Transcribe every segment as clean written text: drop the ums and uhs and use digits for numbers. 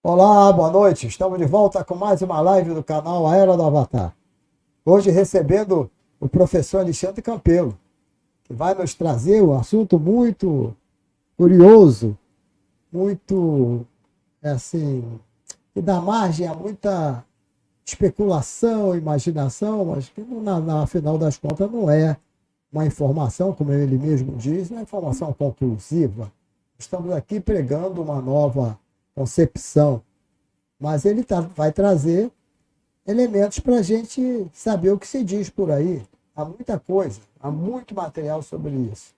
Olá, boa noite. Estamos de volta com mais uma live do canal A Era do Avatar. Hoje recebendo o professor Alexandre Campelo, que vai nos trazer um assunto muito curioso, muito, assim, que dá margem a muita especulação, imaginação, mas que na final das contas não é uma informação, como ele mesmo diz, não é informação conclusiva. Estamos aqui pregando uma nova concepção, mas ele vai trazer elementos para a gente saber o que se diz por aí. Há muita coisa, há muito material sobre isso.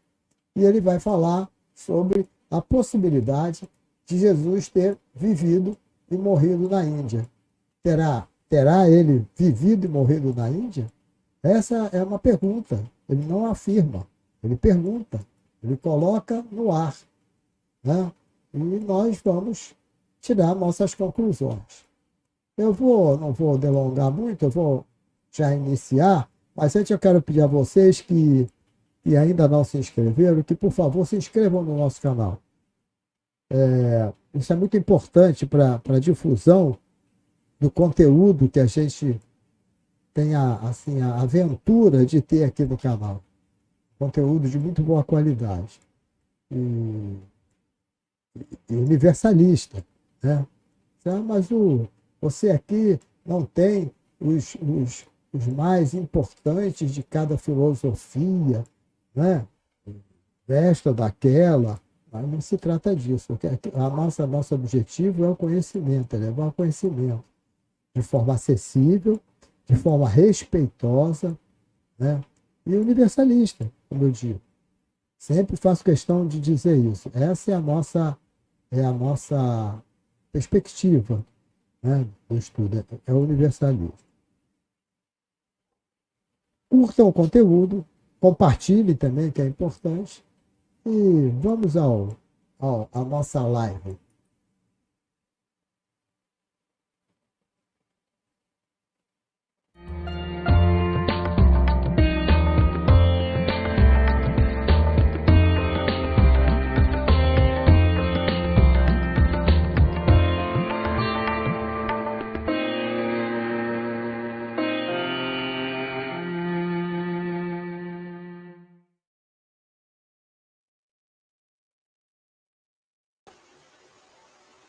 E ele vai falar sobre a possibilidade de Jesus ter vivido e morrido na Índia. Terá ele vivido e morrido na Índia? Essa é uma pergunta. Ele não afirma, ele pergunta, ele coloca no ar, né? E nós vamos tirar nossas conclusões. Não vou delongar muito, eu vou já iniciar, mas antes eu quero pedir a vocês que ainda não se inscreveram, que por favor se inscrevam no nosso canal. Isso é muito importante para a difusão do conteúdo que a gente tem a aventura de ter aqui no canal. Conteúdo de muito boa qualidade. E universalista, né? Mas você aqui não tem os mais importantes de cada filosofia, né? Desta, daquela, mas não se trata disso. Nosso objetivo é o conhecimento, é levar o conhecimento de forma acessível, de forma respeitosa, né? E universalista, como eu digo. Sempre faço questão de dizer isso. Essa é a nossa perspectiva, né, do estudo, é o universalismo. Curtam o conteúdo, compartilhem também, que é importante, e vamos à nossa live.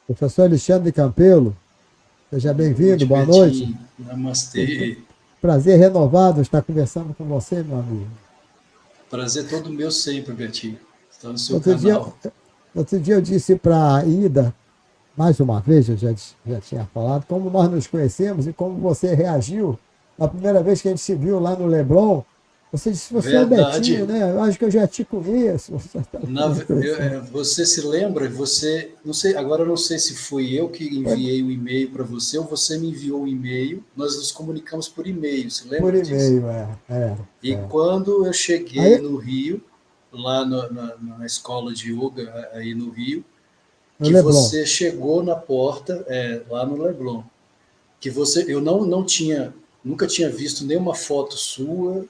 Professor Alexandre Campelo, seja bem-vindo, boa noite. Namastê. Prazer renovado estar conversando com você, meu amigo. Prazer todo meu sempre, Betinho. Estou no seu canal. Outro dia eu disse para a Ida, mais uma vez, eu já tinha falado, como nós nos conhecemos e como você reagiu na primeira vez que a gente se viu lá no Leblon. Você disse, você é o Betinho, né? Eu acho que eu já te conheço. Você se lembra? Não sei, agora eu não sei se fui eu que enviei o e-mail para você ou você me enviou o e-mail. Nós nos comunicamos por e-mail, se lembra por disso? E-mail, quando eu cheguei no Rio, lá na escola de yoga aí no Rio, que você chegou na porta, lá no Leblon, que eu nunca tinha visto nenhuma foto sua.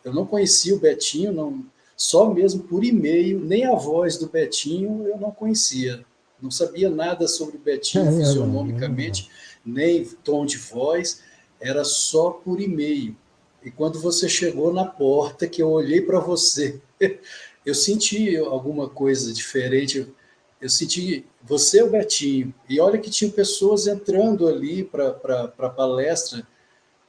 Eu não conhecia o Betinho, só mesmo por e-mail, nem a voz do Betinho eu não conhecia. Não sabia nada sobre o Betinho fisionomicamente, nem tom de voz, era só por e-mail. E quando você chegou na porta, que eu olhei para você, eu senti alguma coisa diferente. Eu senti você é o Betinho. E olha que tinha pessoas entrando ali para a palestra.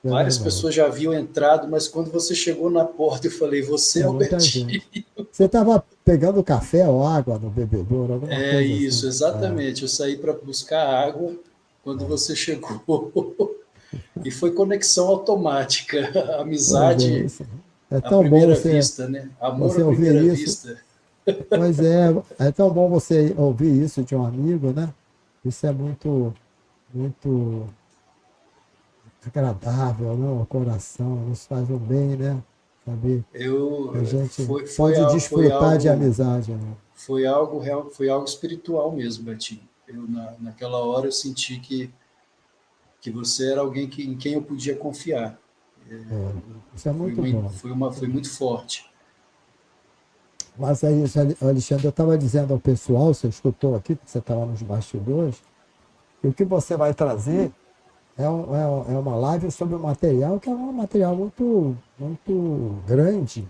Várias pessoas já haviam entrado, mas quando você chegou na porta, eu falei, você é o Betinho. Gente. Você estava pegando café ou água no bebedouro, alguma coisa isso, assim. exatamente. Eu saí para buscar água quando você chegou. E foi conexão automática, amizade à primeira vista, né? Amor à primeira vista. Pois é tão bom você ouvir isso de um amigo, né? Isso é muito, muito agradável, né? O coração, nos faz um bem, né? Saber que a gente pode desfrutar de amizade. Né? Foi algo real, foi algo espiritual mesmo, Betinho. Naquela hora eu senti que você era alguém em quem eu podia confiar. Isso é muito bom. Foi muito forte. Mas aí, Alexandre, eu estava dizendo ao pessoal, você escutou aqui, que você estava nos bastidores, E o que você vai trazer é uma live sobre um material que é um material muito, muito grande,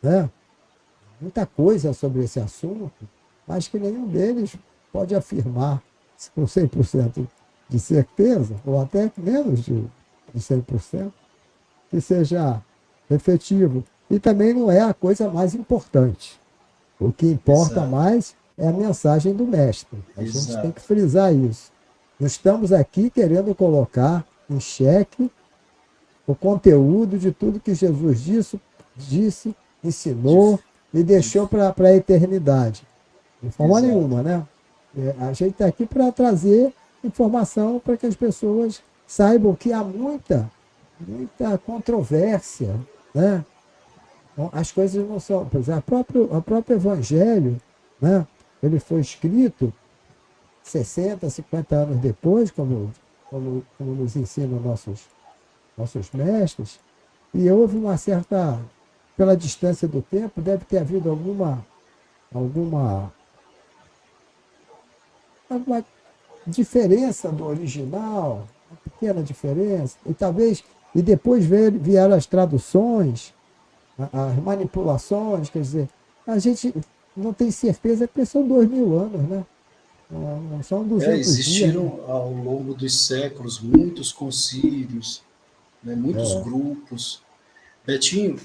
né? Muita coisa sobre esse assunto, mas que nenhum deles pode afirmar com 100% de certeza, ou até menos de 100%, que seja efetivo. E também não é a coisa mais importante. O que importa Exato, mais é a mensagem do mestre. A gente tem que exato, frisar isso. Não estamos aqui querendo colocar em xeque o conteúdo de tudo que Jesus disse, de, ensinou e de, deixou para a eternidade. De forma exato, nenhuma, né? A gente está aqui para trazer informação para que as pessoas saibam que há muita controvérsia, né? As coisas não são. Por exemplo, o próprio Evangelho, né? Ele foi escrito 60, 50 anos depois, como nos ensinam nossos mestres, e houve uma certa, pela distância do tempo, deve ter havido alguma, alguma diferença do original, uma pequena diferença, e talvez, e depois vieram as traduções, as manipulações, quer dizer, a gente não tem certeza porque são 2000 anos, né? Não são 200 dias, né? existiram ao longo dos séculos muitos concílios, né, muitos É. grupos. Betinho,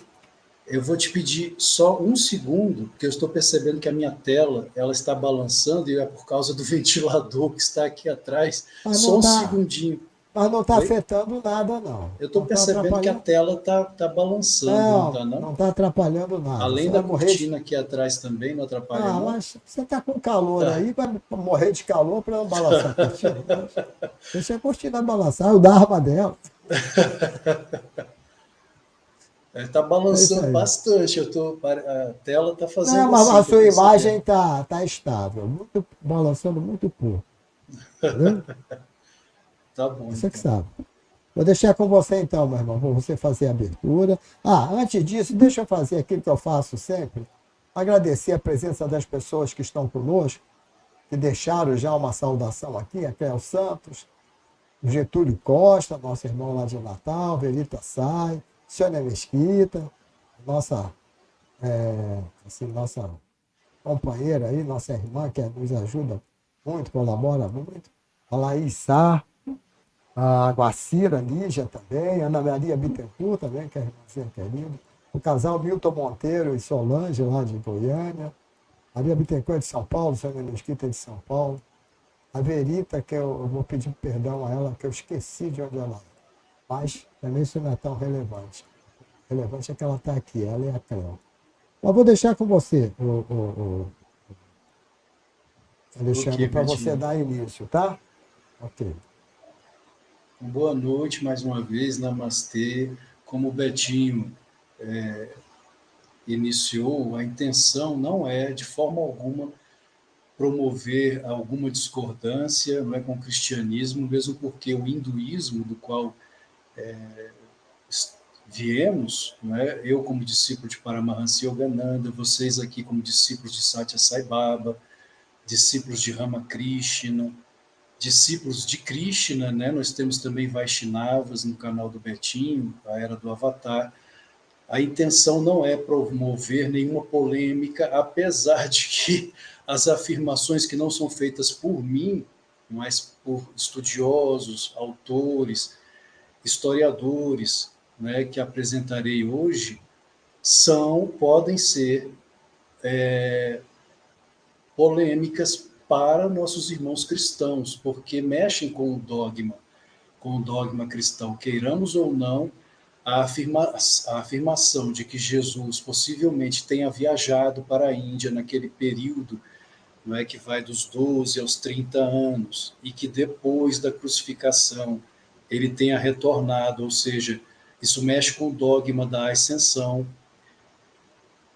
eu vou te pedir só um segundo, porque eu estou percebendo que a minha tela ela está balançando e é por causa do ventilador que está aqui atrás. Mas não Só um está segundinho. mas não tá Oi? afetando nada, não. Eu estou Não está percebendo que a atrapalhando. tela está balançando, não Não, está, não? não está atrapalhando nada. Além Você da vai morrer de. cortina aqui atrás também, não atrapalha, Ah, não? mas você está com calor Tá. aí, vai morrer de calor para não balançar a cortina. Deixa a cortina balançar, o Dharma dela. Está É isso balançando aí. bastante. A tela está Não, fazendo mas assim, a estou sua percebendo. imagem tá estável, balançando muito pouco. Entendeu? Tá bom, Você que então. sabe. Vou deixar com você então, meu irmão, para você fazer a abertura. Ah, antes disso, deixa eu fazer aquilo que eu faço sempre. Agradecer a presença das pessoas que estão conosco, que deixaram já uma saudação aqui, a Cléo Santos, o Getúlio Costa, nosso irmão lá de Natal, Verita Sai, Sônia Mesquita, nossa, nossa companheira aí, nossa irmã, que nos ajuda muito, colabora muito, a Laís Sá, a Guacira Lígia também, a Ana Maria Bittencourt também, que é a irmãzinha querida, o casal Milton Monteiro e Solange, lá de Goiânia, Maria Bittencourt é de São Paulo, Sônia Mesquita é de São Paulo, a Verita, que eu vou pedir perdão a ela, que eu esqueci de onde ela é, mas também isso não é tão relevante. Relevante é que ela está aqui, ela e a Cléo. Mas vou deixar com você, o Ok, Alexandre, para você Betinho. dar início, tá? Ok. Boa noite mais uma vez, Namastê. Como o Betinho iniciou, a intenção não é, de forma alguma, promover alguma discordância, não é, com o cristianismo, mesmo porque o hinduísmo, do qual viemos, não é, eu como discípulo de Paramahansa Yogananda, vocês aqui como discípulos de Satya Sai Baba, discípulos de Ramakrishna, discípulos de Krishna, né? Nós temos também Vaishnavas no canal do Betinho, a Era do Avatar. A intenção não é promover nenhuma polêmica, apesar de que as afirmações que não são feitas por mim, mas por estudiosos, autores, historiadores, né, que apresentarei hoje, podem ser polêmicas para nossos irmãos cristãos, porque mexem com o dogma cristão, queiramos ou não, a afirmação de que Jesus possivelmente tenha viajado para a Índia naquele período, não é, que vai dos 12 aos 30 anos, e que depois da crucificação ele tenha retornado, ou seja, isso mexe com o dogma da ascensão.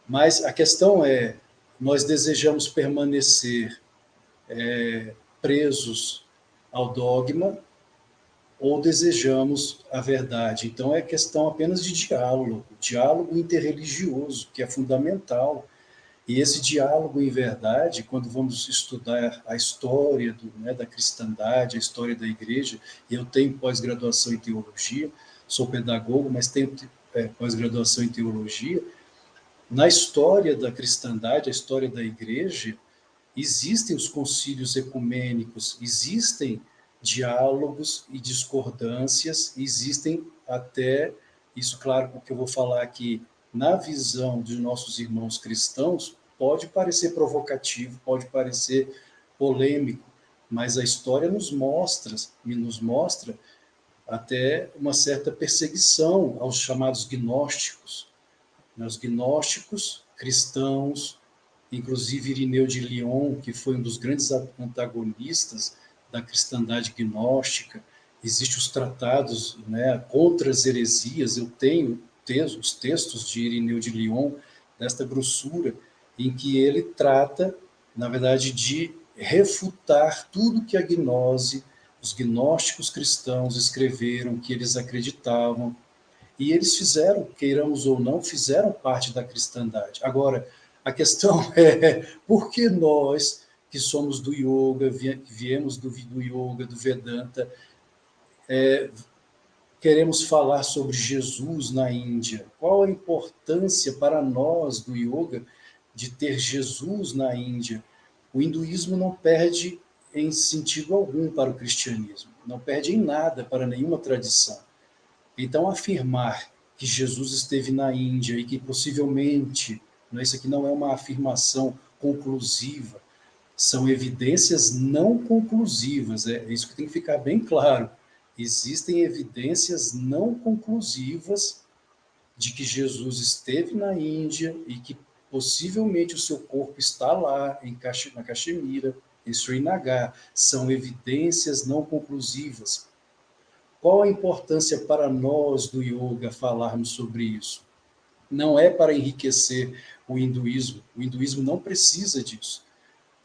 Mas a questão é, nós desejamos permanecer presos ao dogma ou desejamos a verdade. Então é questão apenas de diálogo, diálogo interreligioso, que é fundamental. E esse diálogo, em verdade, quando vamos estudar a história da cristandade, a história da igreja, e eu tenho pós-graduação em teologia, sou pedagogo, mas tenho pós-graduação em teologia, na história da cristandade, a história da igreja, existem os concílios ecumênicos, existem diálogos e discordâncias, existem até, isso claro, o que eu vou falar aqui, na visão dos nossos irmãos cristãos, pode parecer provocativo, pode parecer polêmico, mas a história nos mostra até uma certa perseguição aos chamados gnósticos. Os gnósticos cristãos, inclusive Irineu de Lyon, que foi um dos grandes antagonistas da cristandade gnóstica. Existem os tratados, contra as heresias. Eu tenho os textos de Irineu de Lyon, desta grossura, em que ele trata, na verdade, de refutar tudo que a gnose, os gnósticos cristãos escreveram, que eles acreditavam, e eles fizeram, queiramos ou não, fizeram parte da cristandade. Agora, a questão é, por que nós, que somos do yoga, viemos do yoga, do Vedanta, queremos falar sobre Jesus na Índia? Qual a importância para nós do yoga de ter Jesus na Índia? O hinduísmo não perde em sentido algum para o cristianismo, não perde em nada para nenhuma tradição. Então, afirmar que Jesus esteve na Índia e que possivelmente, isso aqui não é uma afirmação conclusiva, são evidências não conclusivas, é isso que tem que ficar bem claro. Existem evidências não conclusivas de que Jesus esteve na Índia e que possivelmente o seu corpo está lá, na Caxemira, em Srinagar. São evidências não conclusivas. Qual a importância para nós do yoga falarmos sobre isso? Não é para enriquecer o hinduísmo não precisa disso.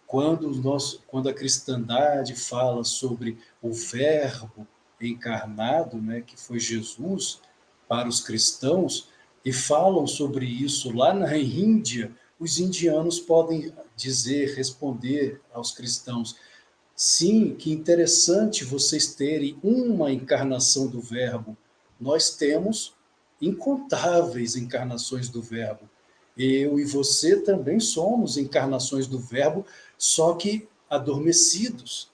Quando a cristandade fala sobre o verbo encarnado, que foi Jesus, para os cristãos, e falam sobre isso lá na Índia, os indianos podem responder aos cristãos: sim, que interessante vocês terem uma encarnação do Verbo. Nós temos incontáveis encarnações do Verbo. Eu e você também somos encarnações do Verbo, só que adormecidos.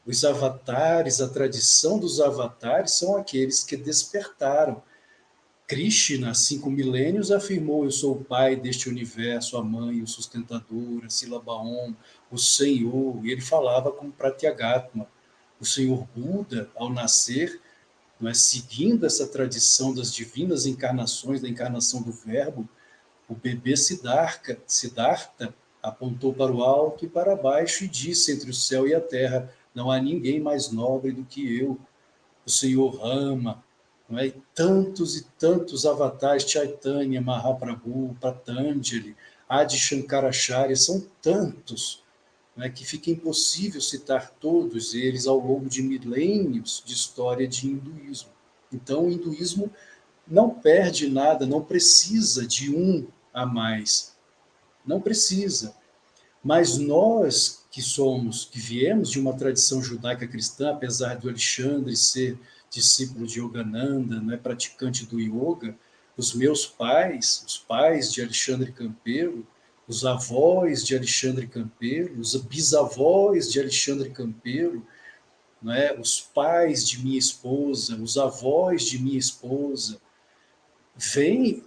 Os avatares, a tradição dos avatares são aqueles que despertaram. Krishna, há 5 milênios, afirmou: eu sou o pai deste universo, a mãe, o sustentador, a Silabaon, o Senhor, e ele falava com Pratyagatima. O Senhor Buda, ao nascer, seguindo essa tradição das divinas encarnações, da encarnação do Verbo, o bebê Siddhartha apontou para o alto e para baixo e disse: entre o céu e a terra, não há ninguém mais nobre do que eu. O Senhor Rama, e tantos avatares, Chaitanya, Mahaprabhu, Patanjali, Adi Shankaracharya, são tantos, que fica impossível citar todos eles ao longo de milênios de história de hinduísmo. Então, o hinduísmo não perde nada, não precisa de um a mais, não precisa. Mas nós que viemos de uma tradição judaica cristã, apesar do Alexandre ser discípulo de Yogananda, praticante do yoga, os meus pais, os pais de Alexandre Campelo, os avós de Alexandre Campelo, os bisavós de Alexandre Campelo, os pais de minha esposa, os avós de minha esposa,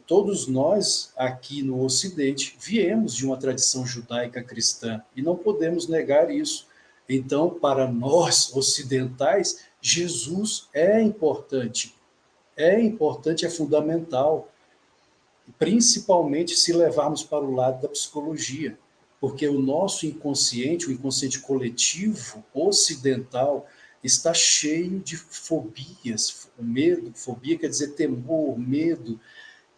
todos nós aqui no Ocidente viemos de uma tradição judaica cristã e não podemos negar isso. Então, para nós ocidentais, Jesus é importante, é fundamental, principalmente se levarmos para o lado da psicologia, porque o nosso inconsciente, o inconsciente coletivo ocidental, está cheio de fobias, medo, fobia quer dizer temor, medo,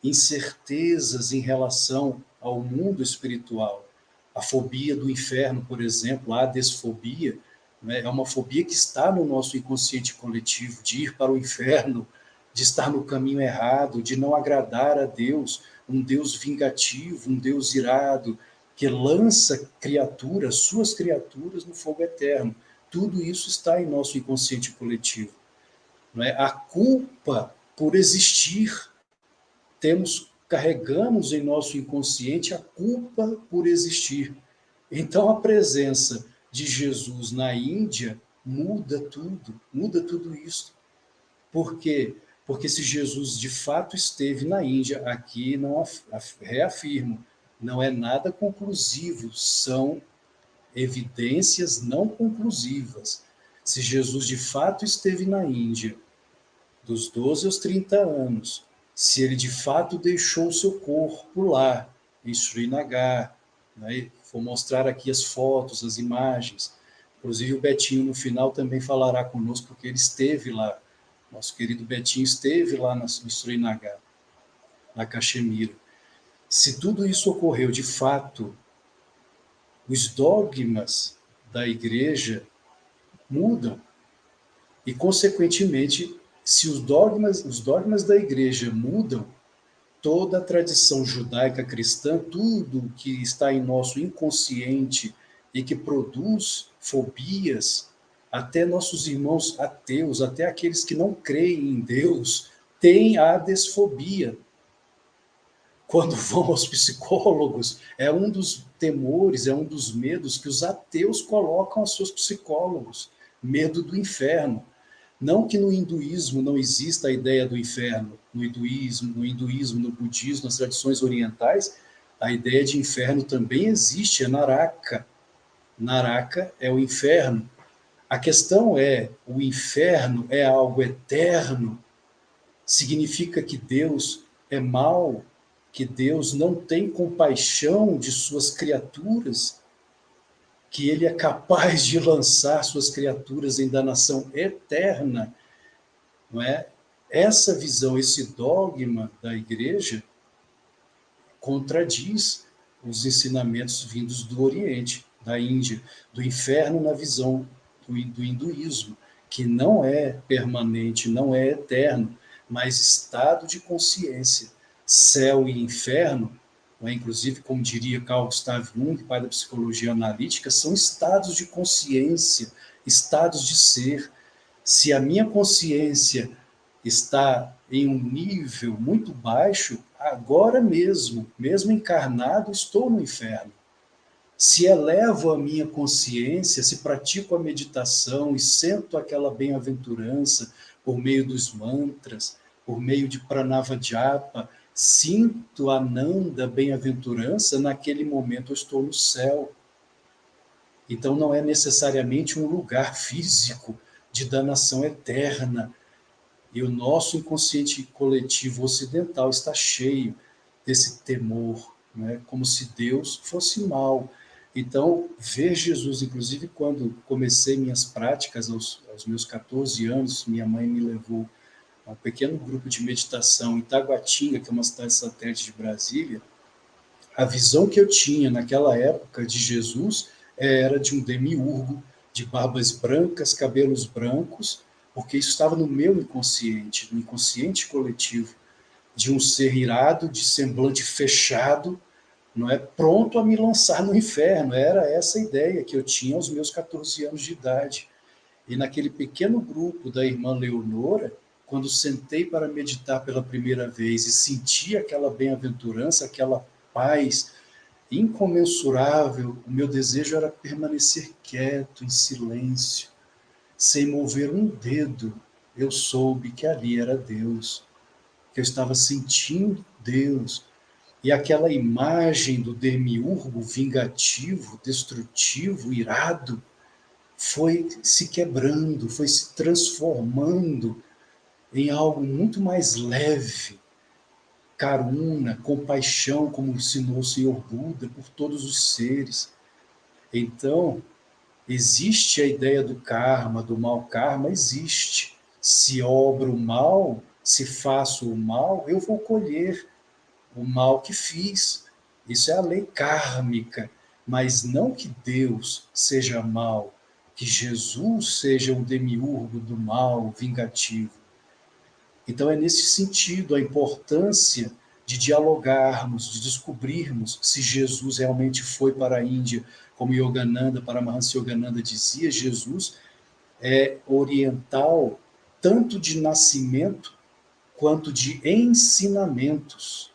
incertezas em relação ao mundo espiritual. A fobia do inferno, por exemplo, a desfobia, é uma fobia que está no nosso inconsciente coletivo, de ir para o inferno, de estar no caminho errado, de não agradar a Deus, um Deus vingativo, um Deus irado. que lança criaturas, suas criaturas, no fogo eterno. Tudo isso está em nosso inconsciente coletivo. Não é? A culpa por existir, carregamos em nosso inconsciente a culpa por existir. Então a presença de Jesus na Índia muda tudo isso. Por quê? Porque se Jesus de fato esteve na Índia, aqui não reafirmo, não é nada conclusivo, são evidências não conclusivas. Se Jesus de fato esteve na Índia, dos 12 aos 30 anos, se ele de fato deixou o seu corpo lá, em Srinagar, né? Vou mostrar aqui as fotos, as imagens. Inclusive o Betinho no final também falará conosco, porque ele esteve lá. Nosso querido Betinho esteve lá em Srinagar, na Caxemira. Se tudo isso ocorreu de fato, os dogmas da igreja mudam. E, consequentemente, se os dogmas da igreja mudam, toda a tradição judaica cristã, tudo que está em nosso inconsciente e que produz fobias, até nossos irmãos ateus, até aqueles que não creem em Deus, têm a desfobia. Quando vão aos psicólogos, é um dos temores, é um dos medos que os ateus colocam aos seus psicólogos, medo do inferno. Não que no hinduísmo não exista a ideia do inferno, no hinduísmo, no budismo, nas tradições orientais, a ideia de inferno também existe, é Naraka. Naraka é o inferno. A questão é, o inferno é algo eterno? Significa que Deus é mau? Que Deus não tem compaixão de suas criaturas? Que ele é capaz de lançar suas criaturas em danação eterna? Não é? Essa visão, esse dogma da igreja contradiz os ensinamentos vindos do Oriente, da Índia, do inferno na visão do hinduísmo, que não é permanente, não é eterno, mas estado de consciência. Céu e inferno, não é? Inclusive, como diria Carl Gustav Jung, pai da psicologia analítica, são estados de consciência, estados de ser. Se a minha consciência está em um nível muito baixo, agora mesmo encarnado, estou no inferno. Se elevo a minha consciência, se pratico a meditação e sento aquela bem-aventurança por meio dos mantras, por meio de Pranavajapa, sinto a Ananda, bem-aventurança, naquele momento eu estou no céu. Então não é necessariamente um lugar físico de danação eterna. E o nosso inconsciente coletivo ocidental está cheio desse temor, né? Como se Deus fosse mal. Então, ver Jesus, inclusive quando comecei minhas práticas aos meus 14 anos, minha mãe me levou a um pequeno grupo de meditação em Taguatinga, que é uma cidade satélite de Brasília. A visão que eu tinha naquela época de Jesus era de um demiurgo, de barbas brancas, cabelos brancos, porque isso estava no meu inconsciente, no inconsciente coletivo, de um ser irado, de semblante fechado, não é, pronto a me lançar no inferno. Era essa a ideia que eu tinha aos meus 14 anos de idade. E naquele pequeno grupo da irmã Leonora, quando sentei para meditar pela primeira vez e senti aquela bem-aventurança, aquela paz incomensurável, o meu desejo era permanecer quieto, em silêncio, sem mover um dedo. Eu soube que ali era Deus, que eu estava sentindo Deus. E aquela imagem do demiurgo vingativo, destrutivo, irado, foi se quebrando, foi se transformando em algo muito mais leve, karuna, compaixão, como ensinou o Senhor Buda, por todos os seres. Então, existe a ideia do karma, do mau karma, existe. Se obro o mal, se faço o mal, eu vou colher o mal que fiz. Isso é a lei kármica, mas não que Deus seja mal, que Jesus seja um demiurgo do mal, vingativo. Então é nesse sentido a importância de dialogarmos, de descobrirmos se Jesus realmente foi para a Índia, como Yogananda, Paramahansa Yogananda dizia, Jesus é oriental tanto de nascimento quanto de ensinamentos.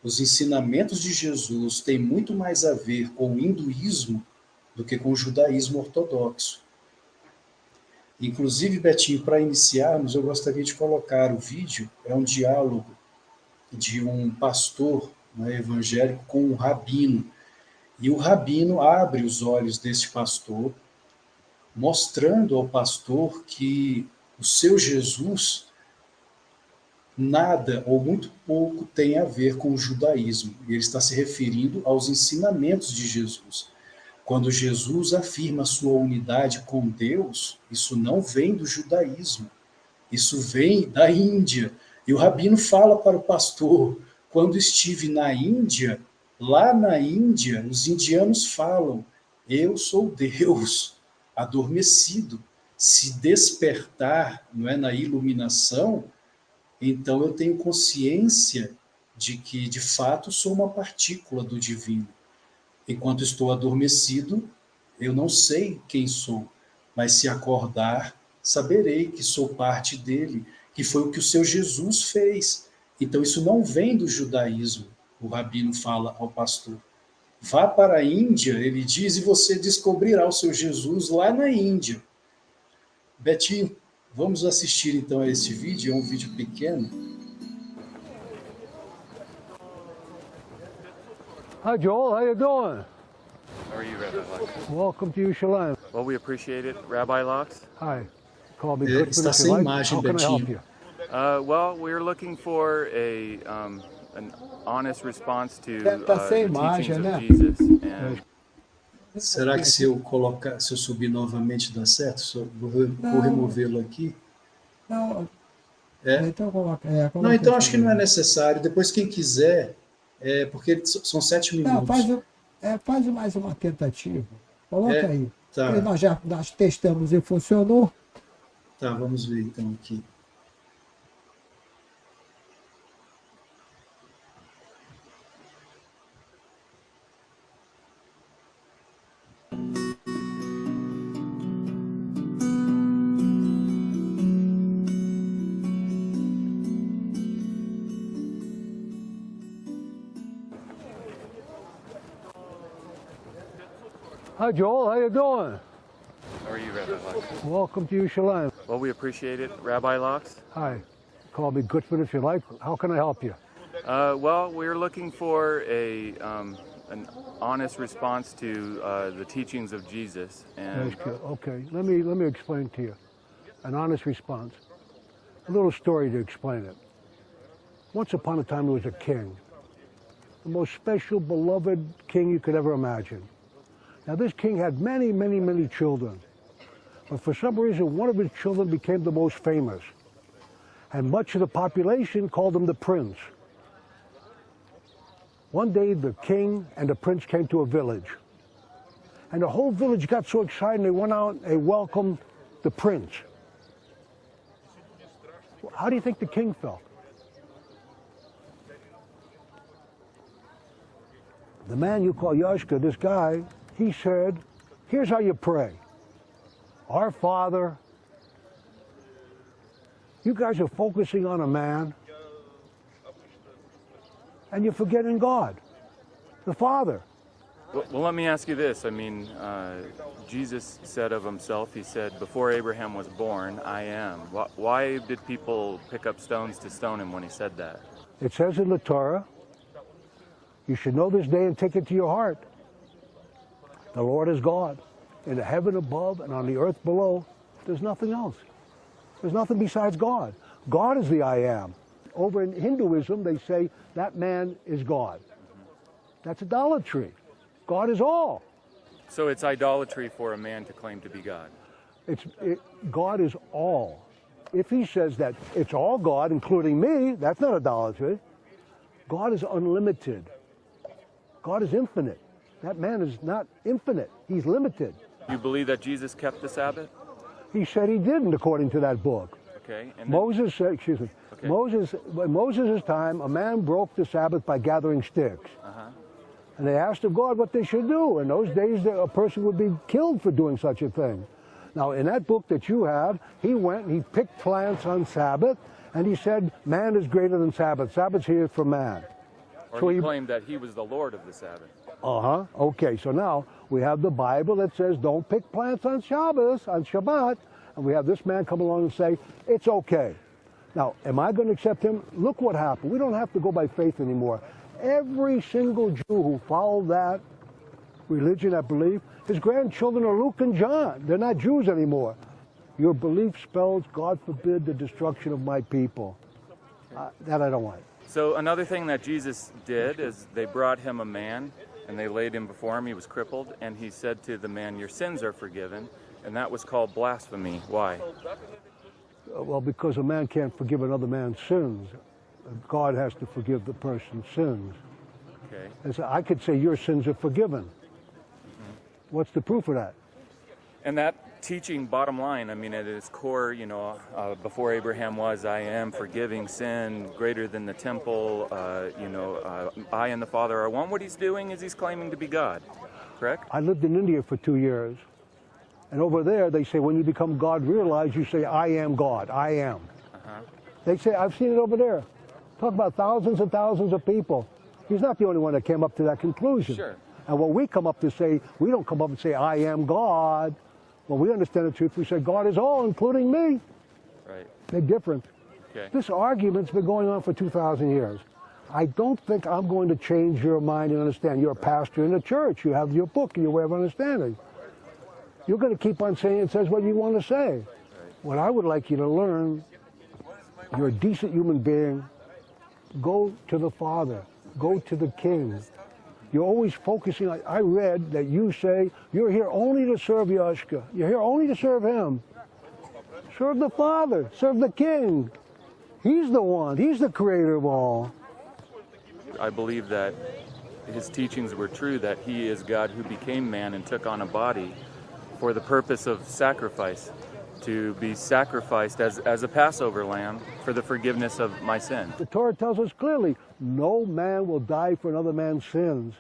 Os ensinamentos de Jesus têm muito mais a ver com o hinduísmo do que com o judaísmo ortodoxo. Inclusive, Betinho, para iniciarmos, eu gostaria de colocar o vídeo, é um diálogo de um pastor, né, evangélico com um rabino. E o rabino abre os olhos deste pastor, mostrando ao pastor que o seu Jesus nada ou muito pouco tem a ver com o judaísmo. E ele está se referindo aos ensinamentos de Jesus. Quando Jesus afirma sua unidade com Deus, isso não vem do judaísmo, isso vem da Índia. E o rabino fala para o pastor: quando estive na Índia, lá na Índia, os indianos falam: eu sou Deus, adormecido. Se despertar, não é, na iluminação, então eu tenho consciência de que, de fato, sou uma partícula do divino. Enquanto estou adormecido, eu não sei quem sou, mas se acordar, saberei que sou parte dele, que foi o que o seu Jesus fez. Então isso não vem do judaísmo, o rabino fala ao pastor. Vá para a Índia, ele diz, e você descobrirá o seu Jesus lá na Índia. Betinho, vamos assistir então a esse vídeo, é um vídeo pequeno. Hi, Joel. How you doing? How are you, Rabbi Locks? Welcome to Yerushalayim. Well, we appreciate it, Rabbi Locks. Hi. Call me É, Goodford está if sem you like. imagem, How can I help Betinho. you? Well, we're looking for an honest response to Tá sem the imagem, teachings né? of Jesus. And Será que se eu colocar, se eu subir novamente dá certo? Vou removê-lo aqui. Não, É? então coloca. Não, então acho que não é necessário. Depois quem quiser, porque são 7 Não, minutos. faz mais uma tentativa. Coloca aí. Tá. Porque nós testamos e funcionou. Tá, vamos ver então aqui. Hi, Joel. How you doing? how are you, Rabbi Locks? Welcome to Yerushalayim. Well, we appreciate it, Rabbi Locks. Hi. Call me Goodford if you like. How can I help you? Well, we're looking for an honest response to the teachings of Jesus. And That's good. Okay. Let me explain to you. An honest response. A little story to explain it. Once upon a time, there was a king. The most special, beloved king you could ever imagine. Now, this king had many, many, many children. But for some reason, one of his children became the most famous. And much of the population called him the prince. One day, the king and the prince came to a village. And the whole village got so excited, they went out and they welcomed the prince. How do you think the king felt? The man you call Yashka, this guy, he said, here's how you pray. Our Father. You guys are focusing on a man, and you're forgetting God, the Father. well, let me ask you this. I mean, Jesus said of himself, he said, before Abraham was born, I am. Why did people pick up stones to stone him when he said that? It says in the Torah, you should know this day and take it to your heart. The Lord is God. In the heaven above and on the earth below, there's nothing else. There's nothing besides God. God is the I am. Over in Hinduism, they say that man is God. That's idolatry. God is all. So it's idolatry for a man to claim to be God. God is all. If he says that it's all God, including me, that's not idolatry. God is unlimited. God is infinite. That man is not infinite. He's limited. You believe that Jesus kept the Sabbath? He said he didn't, according to that book. Okay. And then, Moses said, excuse me, Okay. in Moses' time, a man broke the Sabbath by gathering sticks. And they asked of God what they should do. In those days, a person would be killed for doing such a thing. Now, in that book that you have, he went and he picked plants on Sabbath, and he said, man is greater than Sabbath. Sabbath's here for man. or So he he- claimed that he was the Lord of the Sabbath. Okay, so now we have the Bible that says don't pick plants on Shabbos, on Shabbat, and we have this man come along and say, it's okay. Now, am I going to accept him? Look what happened. We don't have to go by faith anymore. Every single Jew who followed that religion, that belief, his grandchildren are Luke and John. They're not Jews anymore. Your belief spells, God forbid, the destruction of my people. That I don't want. So another thing that Jesus did is they brought him a man and they laid him before him. He was crippled, and he said to the man, your sins are forgiven. And that was called blasphemy. Why? Well, because a man can't forgive another man's sins. God has to forgive the person's sins. Okay. And so I could say your sins are forgiven. What's the proof of that? And that teaching, bottom line, I mean, at its core, before Abraham was, I am forgiving sin, greater than the temple, I and the Father are one. What he's doing is he's claiming to be God, correct? I lived in India for 2 years. And over there, they say when you become God realized, you say, I am God, I am. They say, I've seen it over there. Talk about thousands and thousands of people. He's not the only one that came up to that conclusion. Sure. And what we come up to say, we don't come up and say, I am God. When we understand the truth, we say, God is all, including me. Right. Big difference. Okay. This argument's been going on for 2,000 years. I don't think I'm going to change your mind and understand. You're a pastor in the church. You have your book and your way of understanding. You're going to keep on saying it says what you want to say. What I would like you to learn, you're a decent human being. Go to the Father. Go to the King. You're always focusing on, I read that you say, you're here only to serve Yashka. You're here only to serve him. Serve the Father. Serve the King. He's the one. He's the creator of all. I believe that his teachings were true, that he is God who became man and took on a body for the purpose of sacrifice, to be sacrificed as a Passover lamb for the forgiveness of my sin. The Torah tells us clearly, no man will die for another man's sins.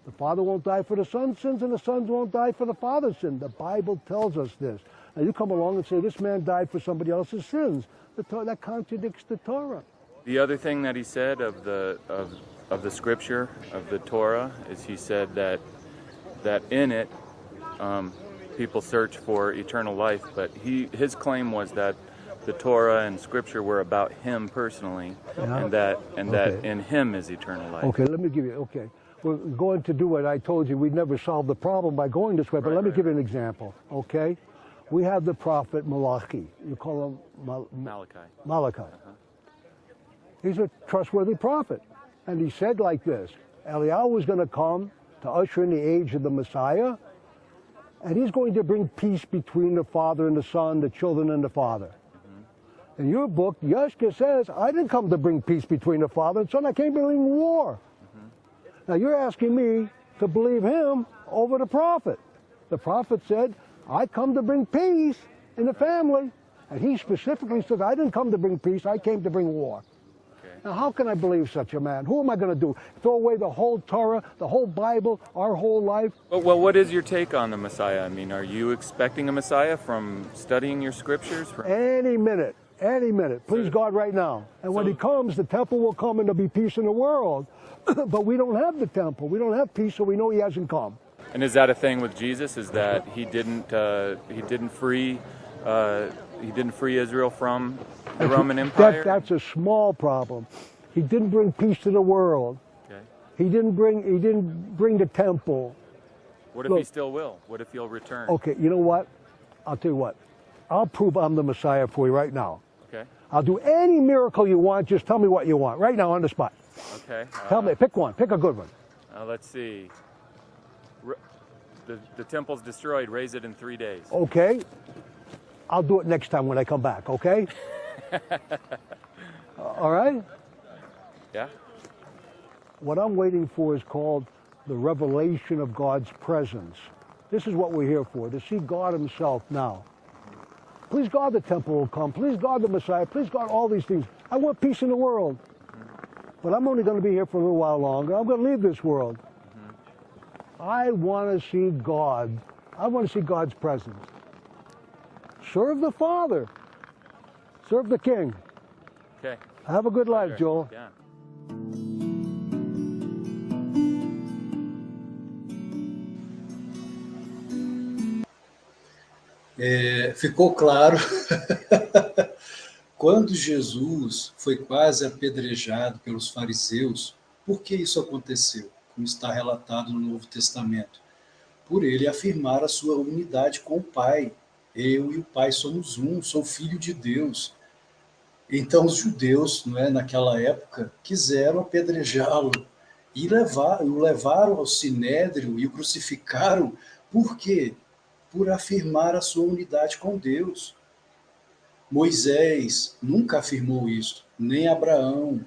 The Father won't die for the Son's sins, and the Son won't die for the Father's sin. The Bible tells us this. Now you come along and say, this man died for somebody else's sins. That contradicts the Torah. The other thing that he said of the Scripture, of the Torah, is he said that in it, people search for eternal life, but his claim was that the Torah and Scripture were about him personally, and that in him is eternal life. Okay, let me give you, okay. We're going to do what I told you. We'd never solve the problem by going this way, but let me give you an example, okay? We have the prophet Malachi. You call him Malachi. He's a trustworthy prophet. And he said like this, Eliyahu was going to come to usher in the age of the Messiah, and he's going to bring peace between the Father and the Son, the children and the Father. In your book, Yashka says, I didn't come to bring peace between the Father and Son, I came to bring war. Now you're asking me to believe him over the prophet. The prophet said, I come to bring peace in the family. And he specifically says, I didn't come to bring peace, I came to bring war. Now, how can I believe such a man? Who am I going to do? Throw away the whole Torah, the whole Bible, our whole life? Well, what is your take on the Messiah? I mean, are you expecting a Messiah from studying your scriptures? Any minute. Please God right now. And when he comes, the temple will come and there'll be peace in the world. But we don't have the temple. We don't have peace, so we know he hasn't come. And is that a thing with Jesus? Is that he didn't free Israel from the Roman Empire? That's a small problem. He didn't bring peace to the world. Okay. He didn't bring the temple. What if he still will? What if he'll return? Okay, you know what? I'll tell you what. I'll prove I'm the Messiah for you right now. Okay. I'll do any miracle you want. Just tell me what you want right now on the spot. Okay. Tell me. Pick one. Pick a good one. Let's see. The temple's destroyed. Raise it in 3 days. Okay. I'll do it next time when I come back, okay? All right? Yeah? What I'm waiting for is called the revelation of God's presence. This is what we're here for, to see God himself now. Please God the temple will come. Please God the Messiah. Please God all these things. I want peace in the world. But I'm only going to be here for a little while longer. I'm going to leave this world. I want to see God. I want to see God's presence. Serve the Father. Serve the King. Okay. Have a good life, Joel. Yeah. Ficou claro, quando Jesus foi quase apedrejado pelos fariseus, por que isso aconteceu? Como está relatado no Novo Testamento. Por ele afirmar a sua unidade com o Pai. Eu e o Pai somos um, sou filho de Deus. Então os judeus, não é, naquela época, quiseram apedrejá-lo e o levaram ao sinédrio e o crucificaram. Por quê? Por afirmar a sua unidade com Deus. Moisés nunca afirmou isso, nem Abraão,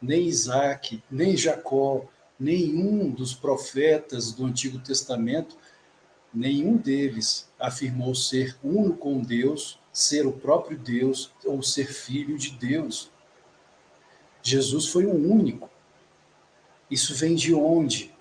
nem Isaac, nem Jacó, nenhum dos profetas do Antigo Testamento, nenhum deles afirmou ser uno com Deus, ser o próprio Deus ou ser filho de Deus. Jesus foi o único. Isso vem de onde?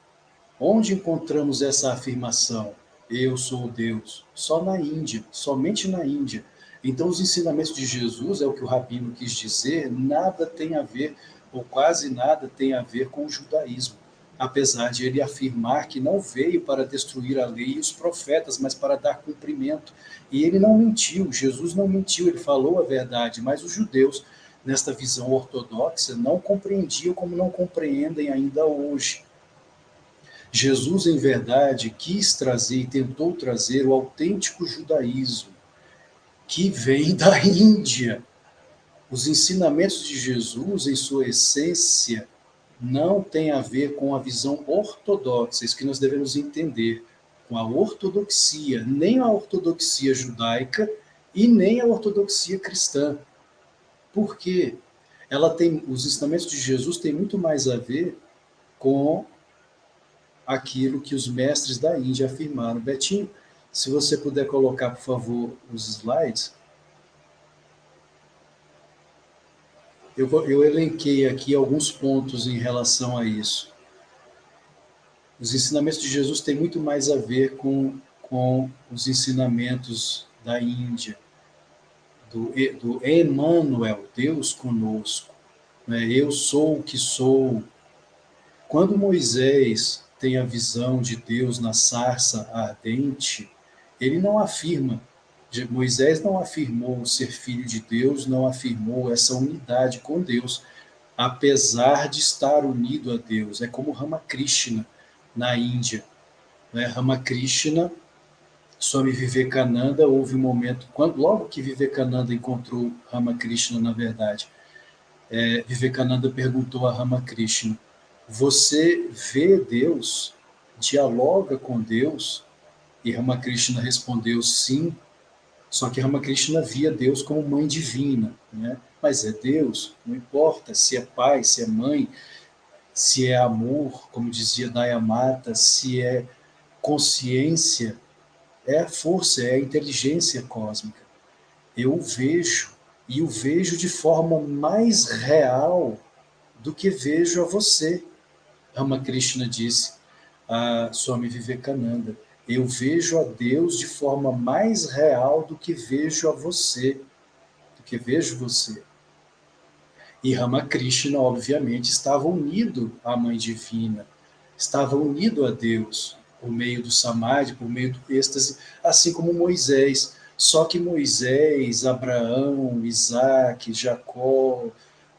Onde encontramos essa afirmação? Eu sou Deus. Só na Índia, somente na Índia. Então, os ensinamentos de Jesus, é o que o rabino quis dizer, nada tem a ver, ou quase nada tem a ver com o judaísmo. Apesar de ele afirmar que não veio para destruir a lei e os profetas, mas para dar cumprimento. E ele não mentiu, Jesus não mentiu, ele falou a verdade, mas os judeus, nesta visão ortodoxa, não compreendiam como não compreendem ainda hoje. Jesus, em verdade, quis trazer e tentou trazer o autêntico judaísmo, que vem da Índia. Os ensinamentos de Jesus, em sua essência, não têm a ver com a visão ortodoxa, isso que nós devemos entender, com a ortodoxia, nem a ortodoxia judaica e nem a ortodoxia cristã. Por quê? Os ensinamentos de Jesus têm muito mais a ver com aquilo que os mestres da Índia afirmaram. Betinho, se você puder colocar, por favor, os slides. Eu elenquei aqui alguns pontos em relação a isso. Os ensinamentos de Jesus têm muito mais a ver com os ensinamentos da Índia, do Emmanuel, Deus conosco. Né? Eu sou o que sou. Quando Moisés tem a visão de Deus na sarça ardente, ele não afirma, Moisés não afirmou ser filho de Deus, não afirmou essa unidade com Deus, apesar de estar unido a Deus. É como Ramakrishna na Índia. Né? Ramakrishna, Swami Vivekananda, houve um momento, logo que Vivekananda encontrou Ramakrishna, na verdade, Vivekananda perguntou a Ramakrishna: você vê Deus? Dialoga com Deus? E Ramakrishna respondeu sim, só que Ramakrishna via Deus como mãe divina, né? Mas é Deus, não importa se é pai, se é mãe, se é amor, como dizia Dayamata, se é consciência, é a força, é a inteligência cósmica. Eu o vejo, e o vejo de forma mais real do que vejo a você. Ramakrishna disse a Swami Vivekananda: eu vejo a Deus de forma mais real do que vejo a você, do que vejo você. E Ramakrishna, obviamente, estava unido à Mãe Divina, estava unido a Deus, por meio do Samadhi, por meio do êxtase, assim como Moisés. Só que Moisés, Abraão, Isaac, Jacó,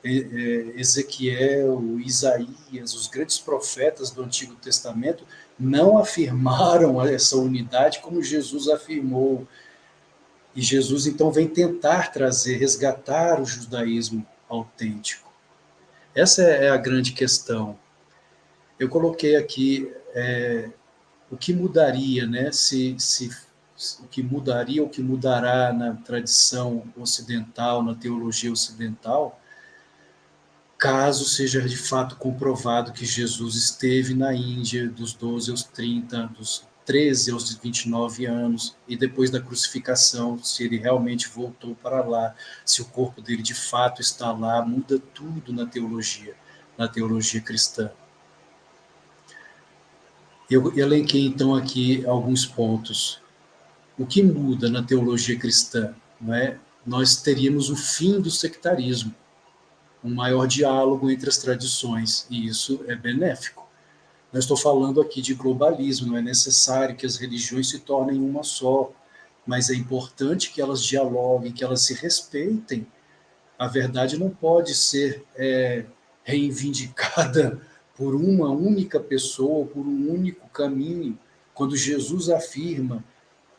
Ezequiel, Isaías, os grandes profetas do Antigo Testamento, não afirmaram essa unidade como Jesus afirmou. E Jesus, então, vem tentar resgatar o judaísmo autêntico. Essa é a grande questão. Eu coloquei aqui o que mudaria, né? O que mudaria, o que mudará na tradição ocidental, na teologia ocidental, caso seja de fato comprovado que Jesus esteve na Índia dos 12 aos 30, dos 13 aos 29 anos, e depois da crucificação, se ele realmente voltou para lá, se o corpo dele de fato está lá, muda tudo na teologia cristã. Eu elenquei então aqui alguns pontos. O que muda na teologia cristã? Não é? Nós teríamos o fim do sectarismo, um maior diálogo entre as tradições, e isso é benéfico. Não estou falando aqui de globalismo, não é necessário que as religiões se tornem uma só, mas é importante que elas dialoguem, que elas se respeitem. A verdade não pode ser reivindicada por uma única pessoa, por um único caminho. Quando Jesus afirma,